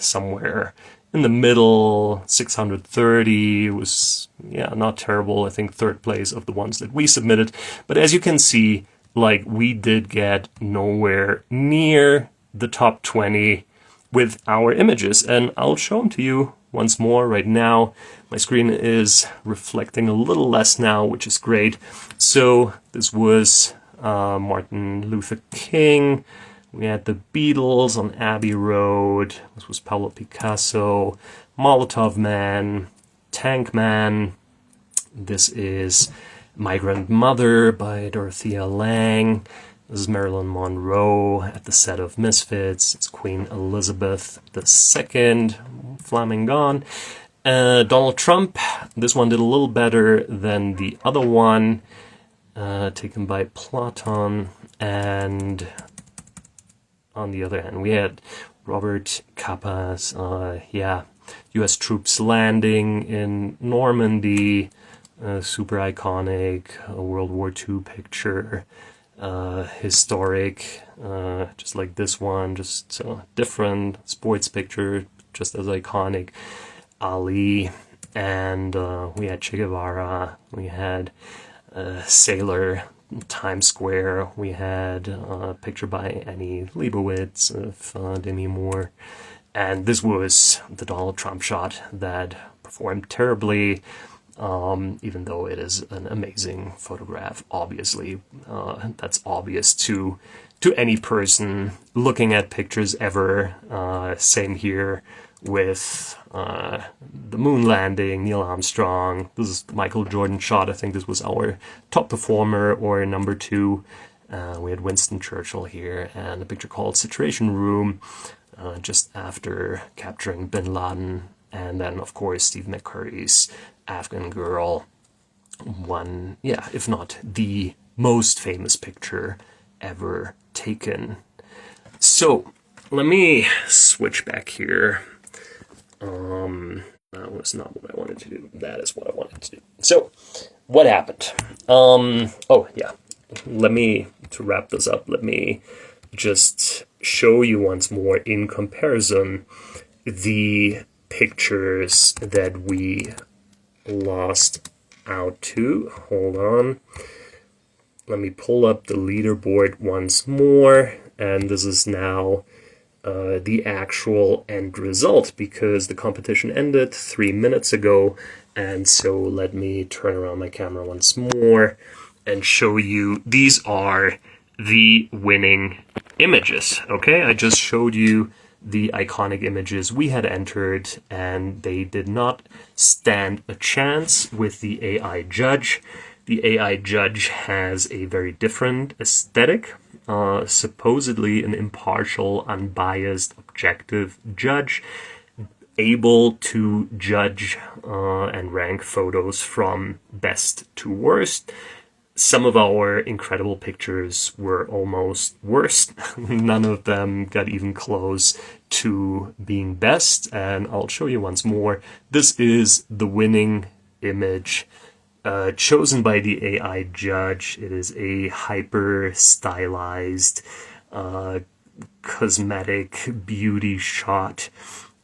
somewhere in the middle. 630 was not terrible. I think third place of the ones that we submitted. But as you can see, we did get nowhere near the top 20 with our images, and I'll show them to you once more right now. My screen is reflecting a little less now, which is great. So this was Martin Luther King. We had the Beatles on Abbey Road. This was Pablo Picasso, Molotov Man, Tank Man. This is Migrant Mother by Dorothea Lange. This is Marilyn Monroe at the set of Misfits. It's Queen Elizabeth II, Flamingon. Donald Trump. This one did a little better than the other one, taken by Platon. And on the other hand, we had Robert Capa's, U.S. troops landing in Normandy, super iconic, World War II picture. Historic, just like this one, just different sports picture, just as iconic. Ali, and we had Che Guevara, we had Sailor Times Square, we had a picture by Annie Leibovitz of Demi Moore. And this was the Donald Trump shot that performed terribly, even though it is an amazing photograph. Obviously, that's obvious to any person looking at pictures ever. Same here with the moon landing, Neil Armstrong. This is the Michael Jordan shot. I think this was our top performer or number two. We had Winston Churchill here, and a picture called Situation Room, just after capturing bin Laden. And then, of course, Steve McCurry's Afghan Girl. One, yeah, if not the most famous picture ever taken. So, let me switch back here. That was not what I wanted to do. That is what I wanted to do. So, what happened? Oh, yeah. To wrap this up, let me just show you once more in comparison the pictures that we lost out to. Hold on. Let me pull up the leaderboard once more, and this is now the actual end result, because the competition ended 3 minutes ago. And so let me turn around my camera once more and show you these are the winning images. Okay, I just showed you the iconic images we had entered, and they did not stand a chance with the AI judge. The AI judge has a very different aesthetic, supposedly an impartial, unbiased, objective judge, able to judge and rank photos from best to worst. Some of our incredible pictures were almost worst. None of them got even close to being best, and I'll show you once more. This is the winning image chosen by the AI judge. It is a hyper stylized cosmetic beauty shot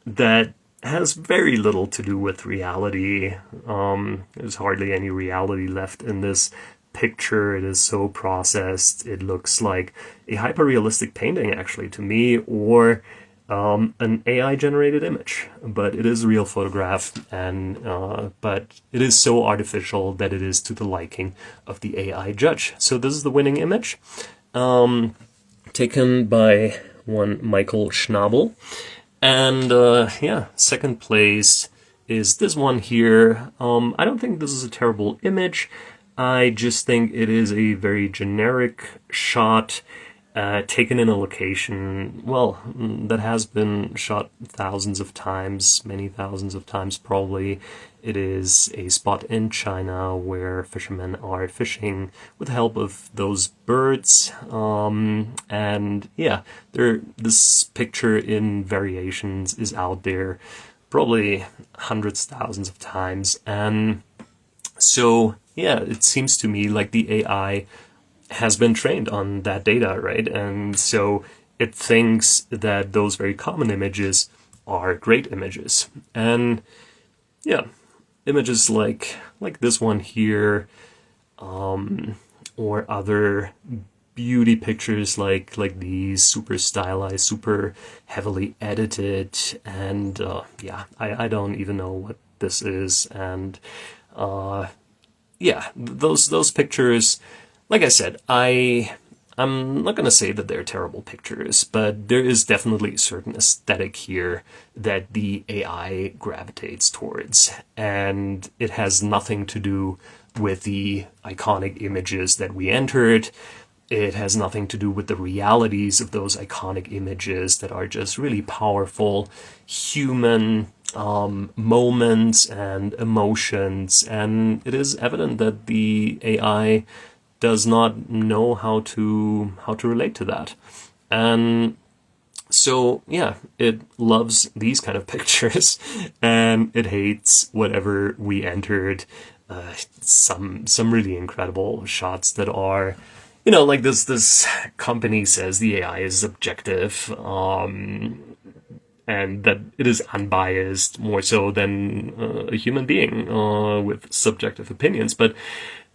that has very little to do with reality. There's hardly any reality left in this picture. It is so processed. It looks like a hyper-realistic painting, actually, to me, or an AI-generated image. But it is a real photograph, and but it is so artificial that it is to the liking of the AI judge. So this is the winning image, taken by one Michael Schnabel. And yeah, second place is this one here. I don't think this is a terrible image. I just think it is a very generic shot taken in a location, well, that has been shot thousands of times, many thousands of times probably. It is a spot in China where fishermen are fishing with the help of those birds. And yeah, this picture in variations is out there probably hundreds, thousands of times. And so, yeah, it seems to me like the AI has been trained on that data, right? And so it thinks that those very common images are great images. And yeah, images like this one here, or other beauty pictures like these, super stylized, super heavily edited, and yeah, I don't even know what this is. And yeah, those pictures, like I said, I'm not going to say that they're terrible pictures, but there is definitely a certain aesthetic here that the AI gravitates towards, and it has nothing to do with the iconic images that we entered. It has nothing to do with the realities of those iconic images that are just really powerful human moments and emotions, and it is evident that the AI does not know how to relate to that. And so yeah, it loves these kind of pictures and it hates whatever we entered. Some really incredible shots that are, you know, like this company says the AI is objective, and that it is unbiased more so than a human being with subjective opinions. But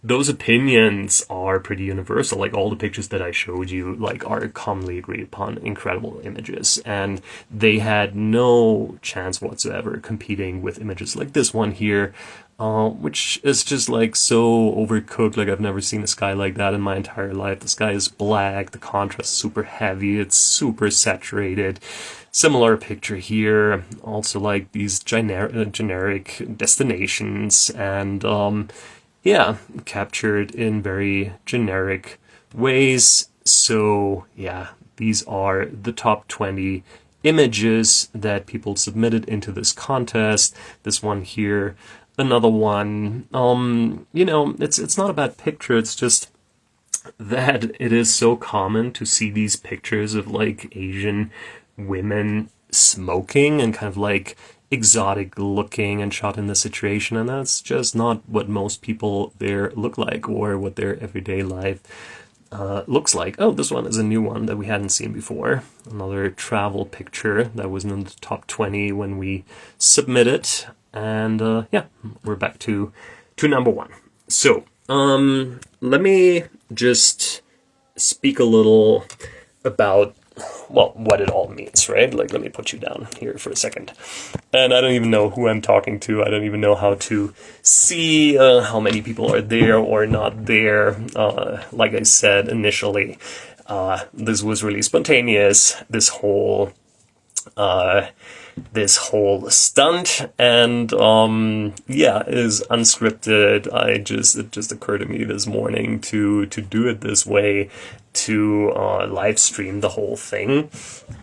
those opinions are pretty universal. Like all the pictures that I showed you, like are commonly agreed upon incredible images, and they had no chance whatsoever competing with images like this one here, which is just like so overcooked. Like I've never seen a sky like that in my entire life. The sky is black, the contrast is super heavy, it's super saturated. Similar picture here, also like these generic destinations, and yeah, captured in very generic ways. So yeah, these are the top 20 images that people submitted into this contest. This one here, another one. You know, it's not a bad picture, it's just that it is so common to see these pictures of like Asian women smoking and kind of like exotic looking and shot in the situation, and that's just not what most people there look like or what their everyday life looks like. Oh, this one is a new one that we hadn't seen before. Another travel picture that was in the top 20 when we submitted, and yeah, we're back to number one. So let me just speak a little about, well, what it all means, right? Like, let me put you down here for a second. And I don't even know who I'm talking to. I don't even know how to see how many people are there or not there. Like I said initially, this was really spontaneous, this whole stunt, and yeah, is unscripted. It just occurred to me this morning to do it this way, to live stream the whole thing,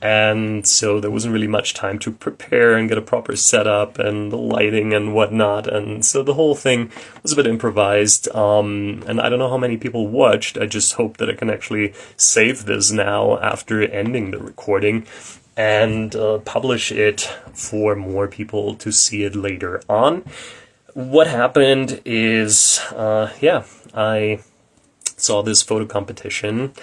and so there wasn't really much time to prepare and get a proper setup and the lighting and whatnot, and so the whole thing was a bit improvised, and I don't know how many people watched. I just hope that I can actually save this now after ending the recording and publish it for more people to see it later on. What happened is, yeah, I saw this photo competition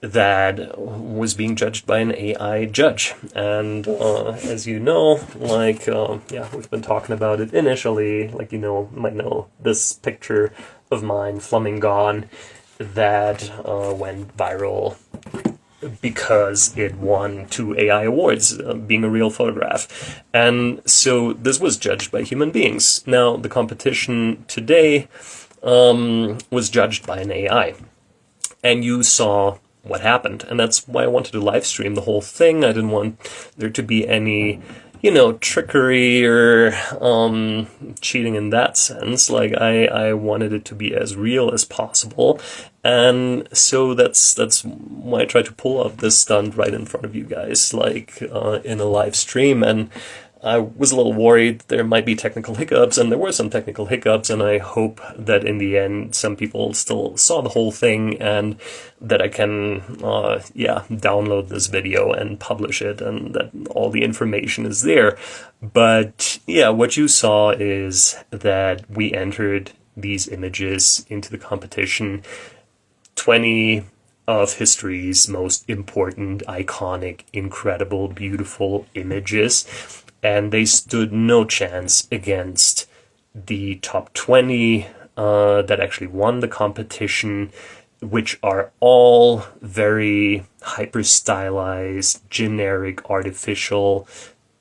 that was being judged by an AI judge. And as you know, like, yeah, we've been talking about it initially, like, you know, might know this picture of mine, Flamingon, that went viral because it won 2 AI awards, being a real photograph. And so this was judged by human beings. Now, the competition today was judged by an AI. And you saw what happened. And that's why I wanted to live stream the whole thing. I didn't want there to be any, you know, trickery or cheating in that sense. Like, I wanted it to be as real as possible. And so that's why I tried to pull off this stunt right in front of you guys, like in a live stream. And I was a little worried there might be technical hiccups, and there were some technical hiccups, and I hope that in the end some people still saw the whole thing and that I can, yeah, download this video and publish it, and that all the information is there. But yeah, what you saw is that we entered these images into the competition, 20 of history's most important, iconic, incredible, beautiful images, and they stood no chance against the top 20 that actually won the competition, which are all very hyper-stylized, generic, artificial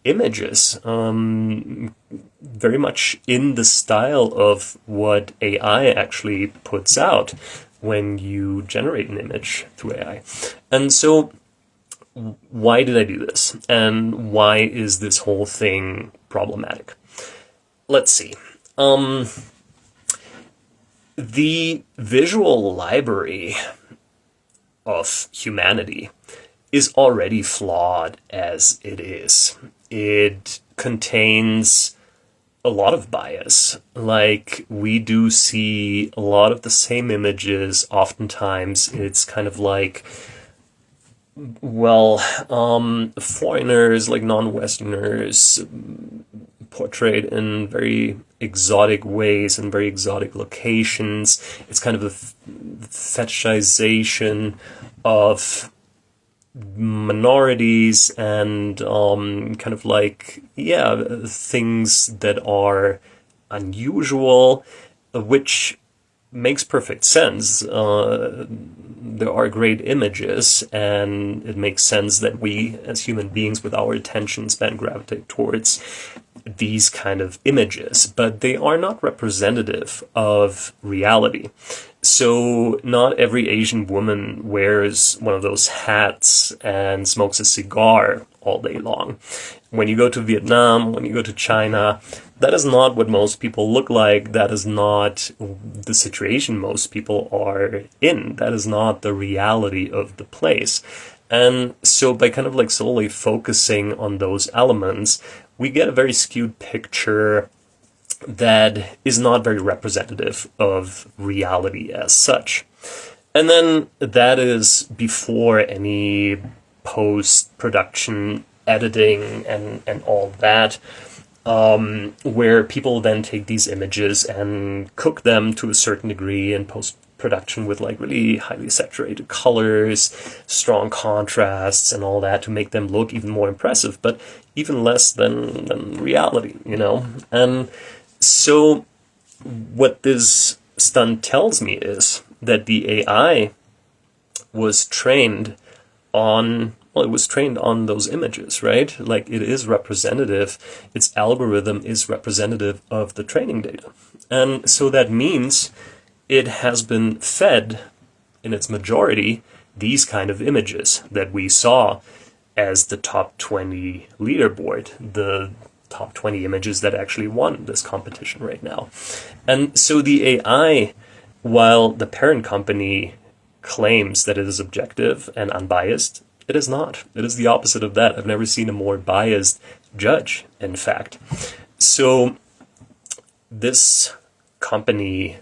images, very much in the style of what AI actually puts out when you generate an image through AI. And so why did I do this? And why is this whole thing problematic? Let's see. The visual library of humanity is already flawed as it is. It contains a lot of bias. Like, we do see a lot of the same images. Oftentimes it's kind of like, well, foreigners, like non-Westerners, portrayed in very exotic ways and very exotic locations. It's kind of a fetishization of minorities and kind of like, yeah, things that are unusual, which makes perfect sense. There are great images, and it makes sense that we, as human beings, with our attention span, gravitate towards these kind of images, but they are not representative of reality. So not every Asian woman wears one of those hats and smokes a cigar all day long. When you go to Vietnam, when you go to China, that is not what most people look like. That is not the situation most people are in. That is not the reality of the place. And so by kind of like solely focusing on those elements, we get a very skewed picture that is not very representative of reality as such. And then that is before any post-production editing and all that, where people then take these images and cook them to a certain degree in post-production with like really highly saturated colors, strong contrasts and all that to make them look even more impressive, but even less than reality, you know? And so what this stunt tells me is that the AI was trained on, well, it was trained on those images, right? Like it is representative, its algorithm is representative of the training data. And so that means it has been fed, in its majority, these kind of images that we saw as the top 20 leaderboard, the top 20 images that actually won this competition right now. And so the AI, while the parent company claims that it is objective and unbiased, it is not. It is the opposite of that. I've never seen a more biased judge, in fact. So this company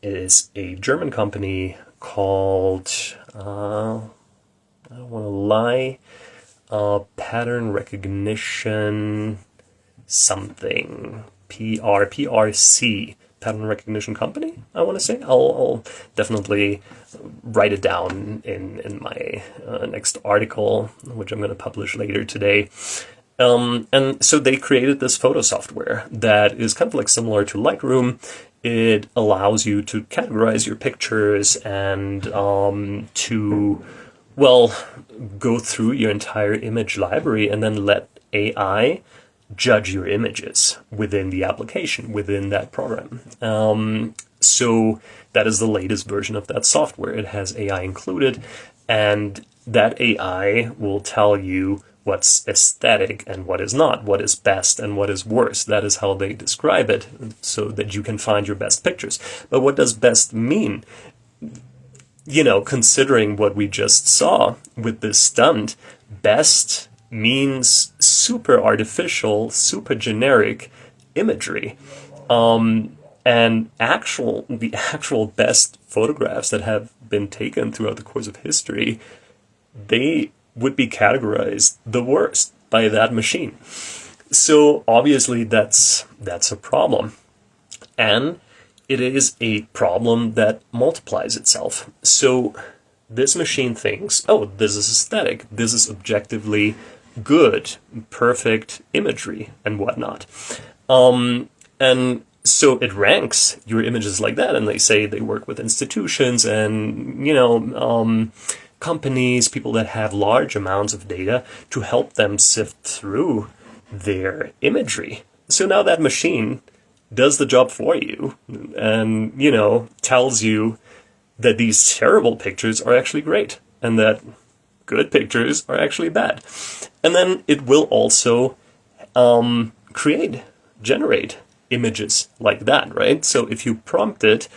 is a German company called, I don't want to lie, pattern recognition something, PRC, pattern recognition company, I want to say. I'll definitely write it down in my next article, which I'm going to publish later today. And so they created this photo software that is kind of like similar to Lightroom. It allows you to categorize your pictures and to, well, go through your entire image library and then let AI judge your images within the application, within that program. So that is the latest version of that software. It has AI included, and that AI will tell you what's aesthetic and what is not, what is best and what is worst. That is how they describe it, so that you can find your best pictures. But what does best mean? You know, considering what we just saw with this stunt, best means super artificial, super generic imagery. And the actual best photographs that have been taken throughout the course of history, they would be categorized the worst by that machine. So obviously that's a problem. And it is a problem that multiplies itself. So this machine thinks, oh, this is aesthetic, this is objectively good, perfect imagery and whatnot. And so it ranks your images like that, and they say they work with institutions and, you know, companies, people that have large amounts of data to help them sift through their imagery. So now that machine does the job for you and, you know, tells you that these terrible pictures are actually great and that good pictures are actually bad. And then it will also generate images like that, right? So if you prompt it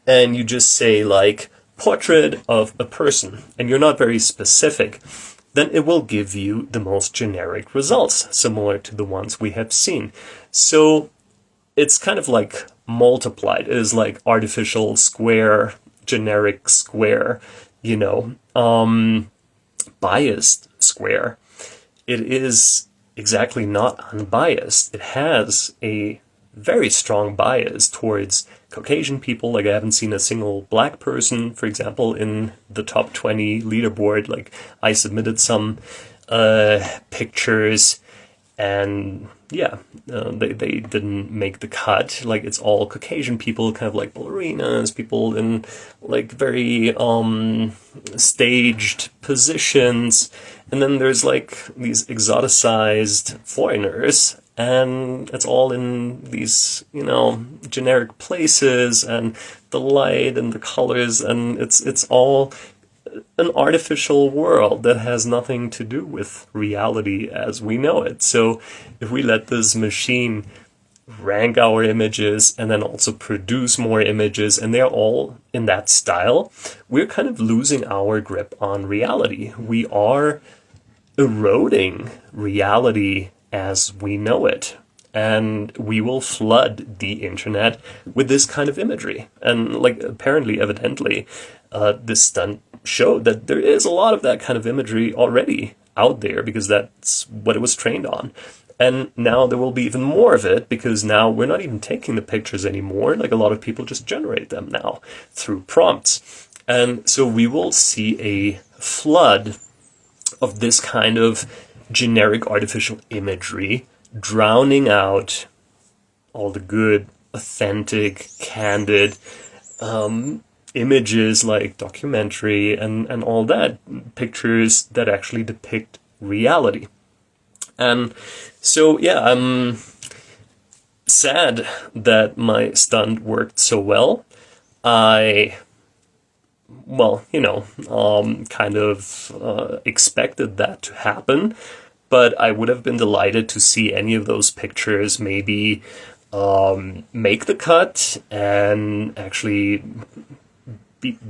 and you just say like portrait of a person and you're not very specific, then it will give you the most generic results, similar to the ones we have seen. So it's kind of like multiplied. It is like artificial square, generic square, you know, biased square. It is exactly not unbiased. It has a very strong bias towards Caucasian people. Like I haven't seen a single black person, for example, in the top 20 leaderboard. Like I submitted some pictures And yeah, they didn't make the cut. Like, it's all Caucasian people, kind of like ballerinas, people in like very staged positions, and then there's like these exoticized foreigners, and it's all in these, you know, generic places, and the light and the colors, and it's all an artificial world that has nothing to do with reality as we know it. So if we let this machine rank our images and then also produce more images, and they're all in that style, we're kind of losing our grip on reality. We are eroding reality as we know it. And we will flood the internet with this kind of imagery. And like, apparently, evidently, this stunt showed that there is a lot of that kind of imagery already out there, because that's what it was trained on. And now there will be even more of it, because now we're not even taking the pictures anymore. Like, a lot of people just generate them now through prompts. And so we will see a flood of this kind of generic artificial imagery, drowning out all the good, authentic, candid images like documentary and all that, pictures that actually depict reality. And so, yeah, I'm sad that my stunt worked so well. Kind of expected that to happen, but I would have been delighted to see any of those pictures maybe make the cut and actually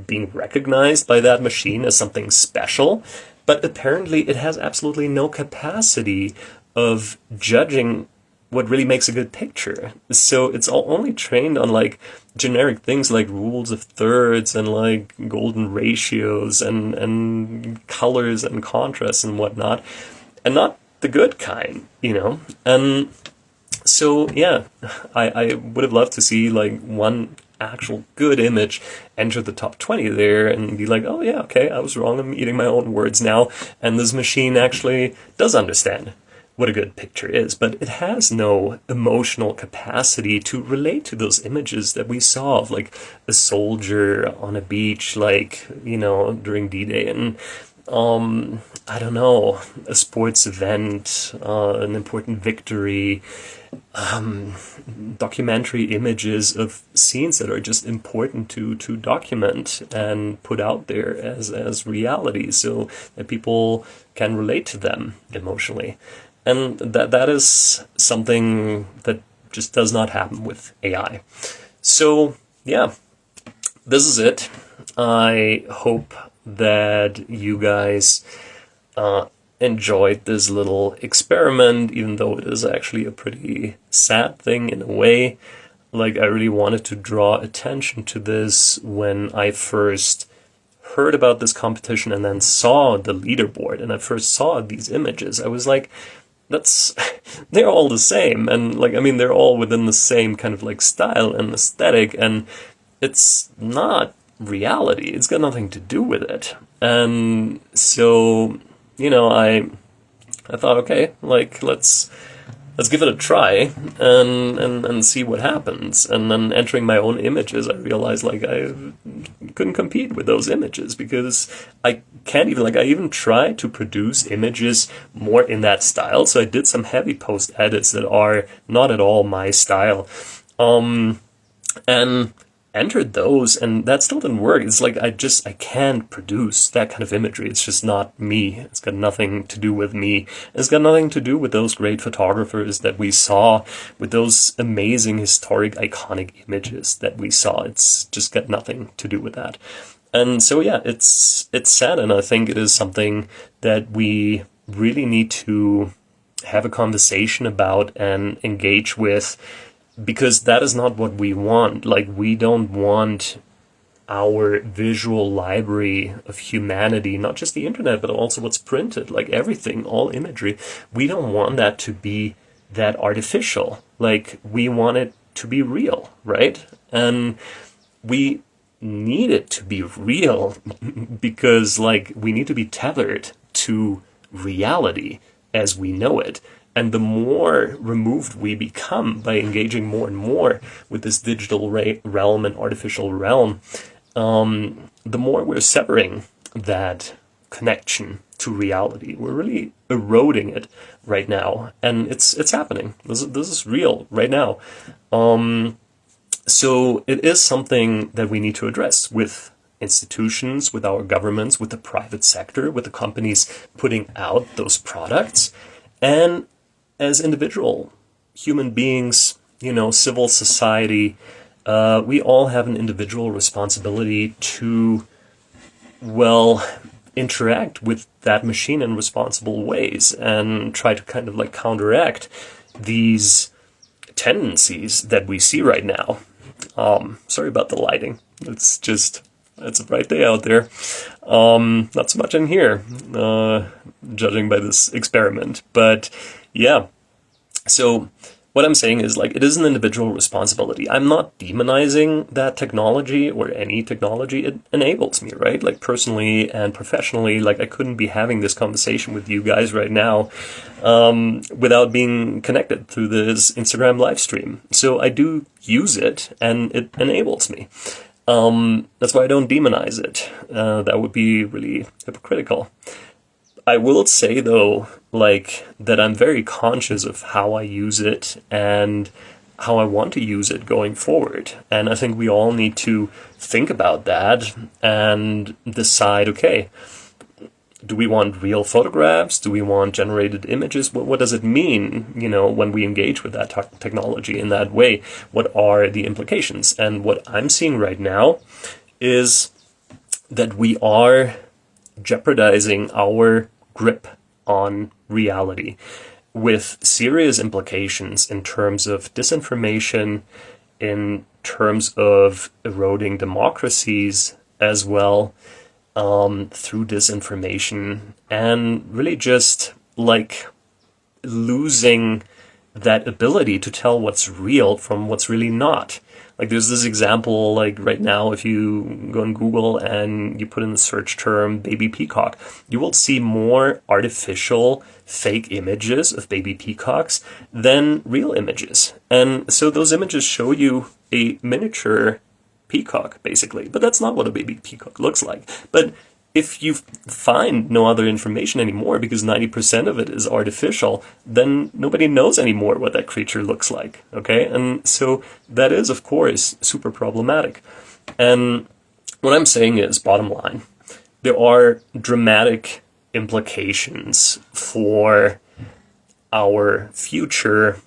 being recognized by that machine as something special. But apparently it has absolutely no capacity of judging what really makes a good picture. So it's all only trained on like generic things like rules of thirds and like golden ratios and colors and contrasts and whatnot, and not the good kind, you know? And so, yeah, I would have loved to see like one actual good image enter the top 20 there and be like, oh yeah, okay, I was wrong, I'm eating my own words now, and this machine actually does understand what a good picture is. But it has no emotional capacity to relate to those images that we saw of like a soldier on a beach, like, you know, during D-Day, and I don't know, a sports event, an important victory, documentary images of scenes that are just important to document and put out there as reality, so that people can relate to them emotionally. And that is something that just does not happen with AI. So yeah, this is it. I hope that you guys enjoyed this little experiment, even though it is actually a pretty sad thing in a way. Like, I really wanted to draw attention to this when I first heard about this competition and then saw the leaderboard and I first saw these images. I was like, they're all the same, and like, I mean, they're all within the same kind of like style and aesthetic, and it's not reality. It's got nothing to do with it. And so, you know, I thought, okay, like, let's give it a try and see what happens. And then entering my own images, I realized like I couldn't compete with those images, because I can't even, like, I even tried to produce images more in that style. So I did some heavy post edits that are not at all my style, and entered those, and that still didn't work. It's like I can't produce that kind of imagery. It's just not me. It's got nothing to do with me. It's got nothing to do with those great photographers that we saw, with those amazing historic iconic images that we saw. It's just got nothing to do with that. And so yeah, it's sad, and I think it is something that we really need to have a conversation about and engage with, because that is not what we want. Like, we don't want our visual library of humanity, not just the internet, but also what's printed, like everything, all imagery. We don't want that to be that artificial. Like, we want it to be real, right? And we need it to be real because, like, we need to be tethered to reality as we know it. And the more removed we become by engaging more and more with this digital realm and artificial realm, the more we're severing that connection to reality. We're really eroding it right now, and it's happening. This is real right now. So it is something that we need to address with institutions, with our governments, with the private sector, with the companies putting out those products, and as individual human beings, civil society, we all have an individual responsibility to, well, interact with that machine in responsible ways and try to kind of like counteract these tendencies that we see right now. Sorry about the lighting. It's a bright day out there. Not so much in here, judging by this experiment. But yeah, so what I'm saying is, like, it is an individual responsibility. I'm not demonizing that technology or any technology. It enables me, right? Like, personally and professionally, like, I couldn't be having this conversation with you guys right now without being connected through this Instagram live stream. So I do use it, and it enables me. That's why I don't demonize it. That would be really hypocritical. I will say, though, like, that I'm very conscious of how I use it and how I want to use it going forward. And I think we all need to think about that and decide, okay, do we want real photographs? Do we want generated images? What does it mean, when we engage with that technology in that way? What are the implications? And what I'm seeing right now is that we are jeopardizing our grip on reality with serious implications in terms of disinformation, in terms of eroding democracies as well, through disinformation, and really just like losing that ability to tell what's real from what's really not. Like, there's this example, like, right now, if you go on Google and you put in the search term baby peacock, you will see more artificial fake images of baby peacocks than real images. And so those images show you a miniature peacock, basically. But that's not what a baby peacock looks like. But if you find no other information anymore, because 90% of it is artificial, then nobody knows anymore what that creature looks like, okay? And so that is, of course, super problematic. And what I'm saying is, bottom line, there are dramatic implications for our future,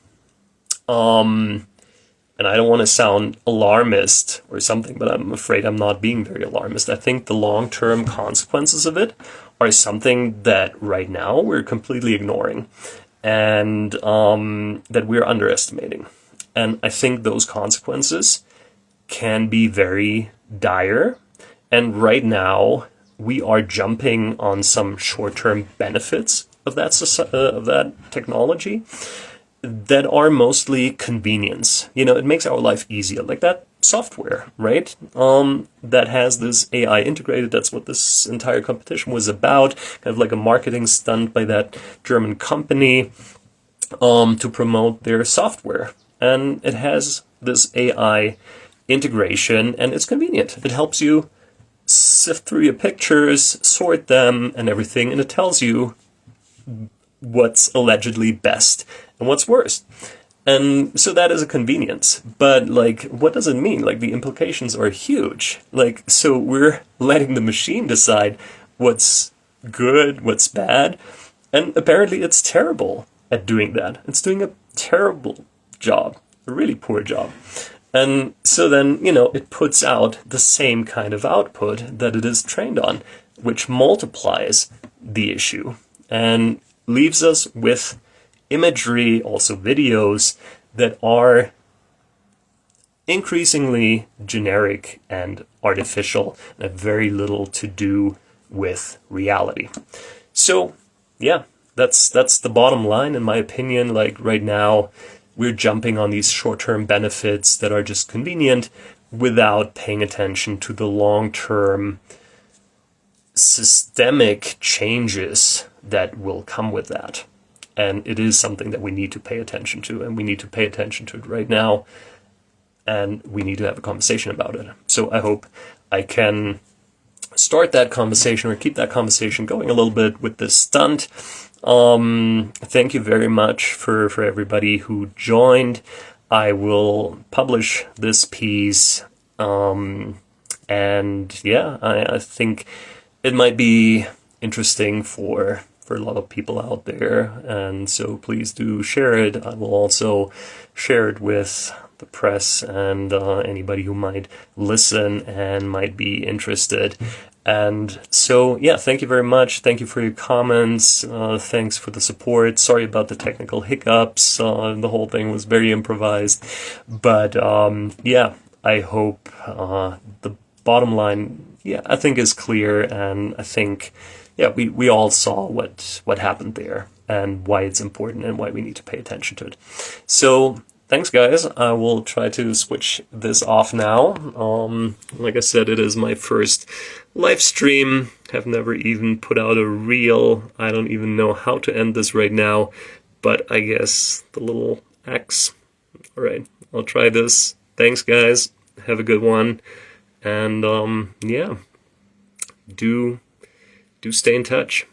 and I don't want to sound alarmist or something, but I'm afraid I'm not being very alarmist. I think the long-term consequences of it are something that right now we're completely ignoring and that we're underestimating. And I think those consequences can be very dire. And right now we are jumping on some short-term benefits of that technology that are mostly convenience. It makes our life easier. Like that software, right? That has this AI integrated. That's what this entire competition was about. Kind of like a marketing stunt by that German company to promote their software. And it has this AI integration, and it's convenient. It helps you sift through your pictures, sort them, and everything, and it tells you what's allegedly best and what's worst. And so that is a convenience. But, like, what does it mean? Like, the implications are huge. Like, so we're letting the machine decide what's good, what's bad, and apparently it's terrible at doing that. It's doing a terrible job, a really poor job. And so then, it puts out the same kind of output that it is trained on, which multiplies the issue and leaves us with imagery, also videos, that are increasingly generic and artificial and have very little to do with reality. So, yeah, that's the bottom line, in my opinion. Like, right now, we're jumping on these short-term benefits that are just convenient without paying attention to the long-term systemic changes that will come with that. And it is something that we need to pay attention to, and we need to pay attention to it right now, and we need to have a conversation about it. So I hope I can start that conversation or keep that conversation going a little bit with this stunt. Thank you very much for everybody who joined. I will publish this piece, and yeah, I think it might be interesting for a lot of people out there, and so please do share it. I will also share it with the press and anybody who might listen and might be interested. And so, yeah, thank you very much. Thank you for your comments. Thanks for the support. Sorry about the technical hiccups. The whole thing was very improvised. But yeah, I hope the bottom line, yeah, I think is clear. And I think, yeah, we all saw what happened there and why it's important and why we need to pay attention to it. So thanks, guys. I will try to switch this off now. Like I said, it is my first live stream. Have never even put out a reel. I don't even know how to end this right now, but I guess the little X. All right, I'll try this. Thanks, guys. Have a good one. And yeah, do stay in touch.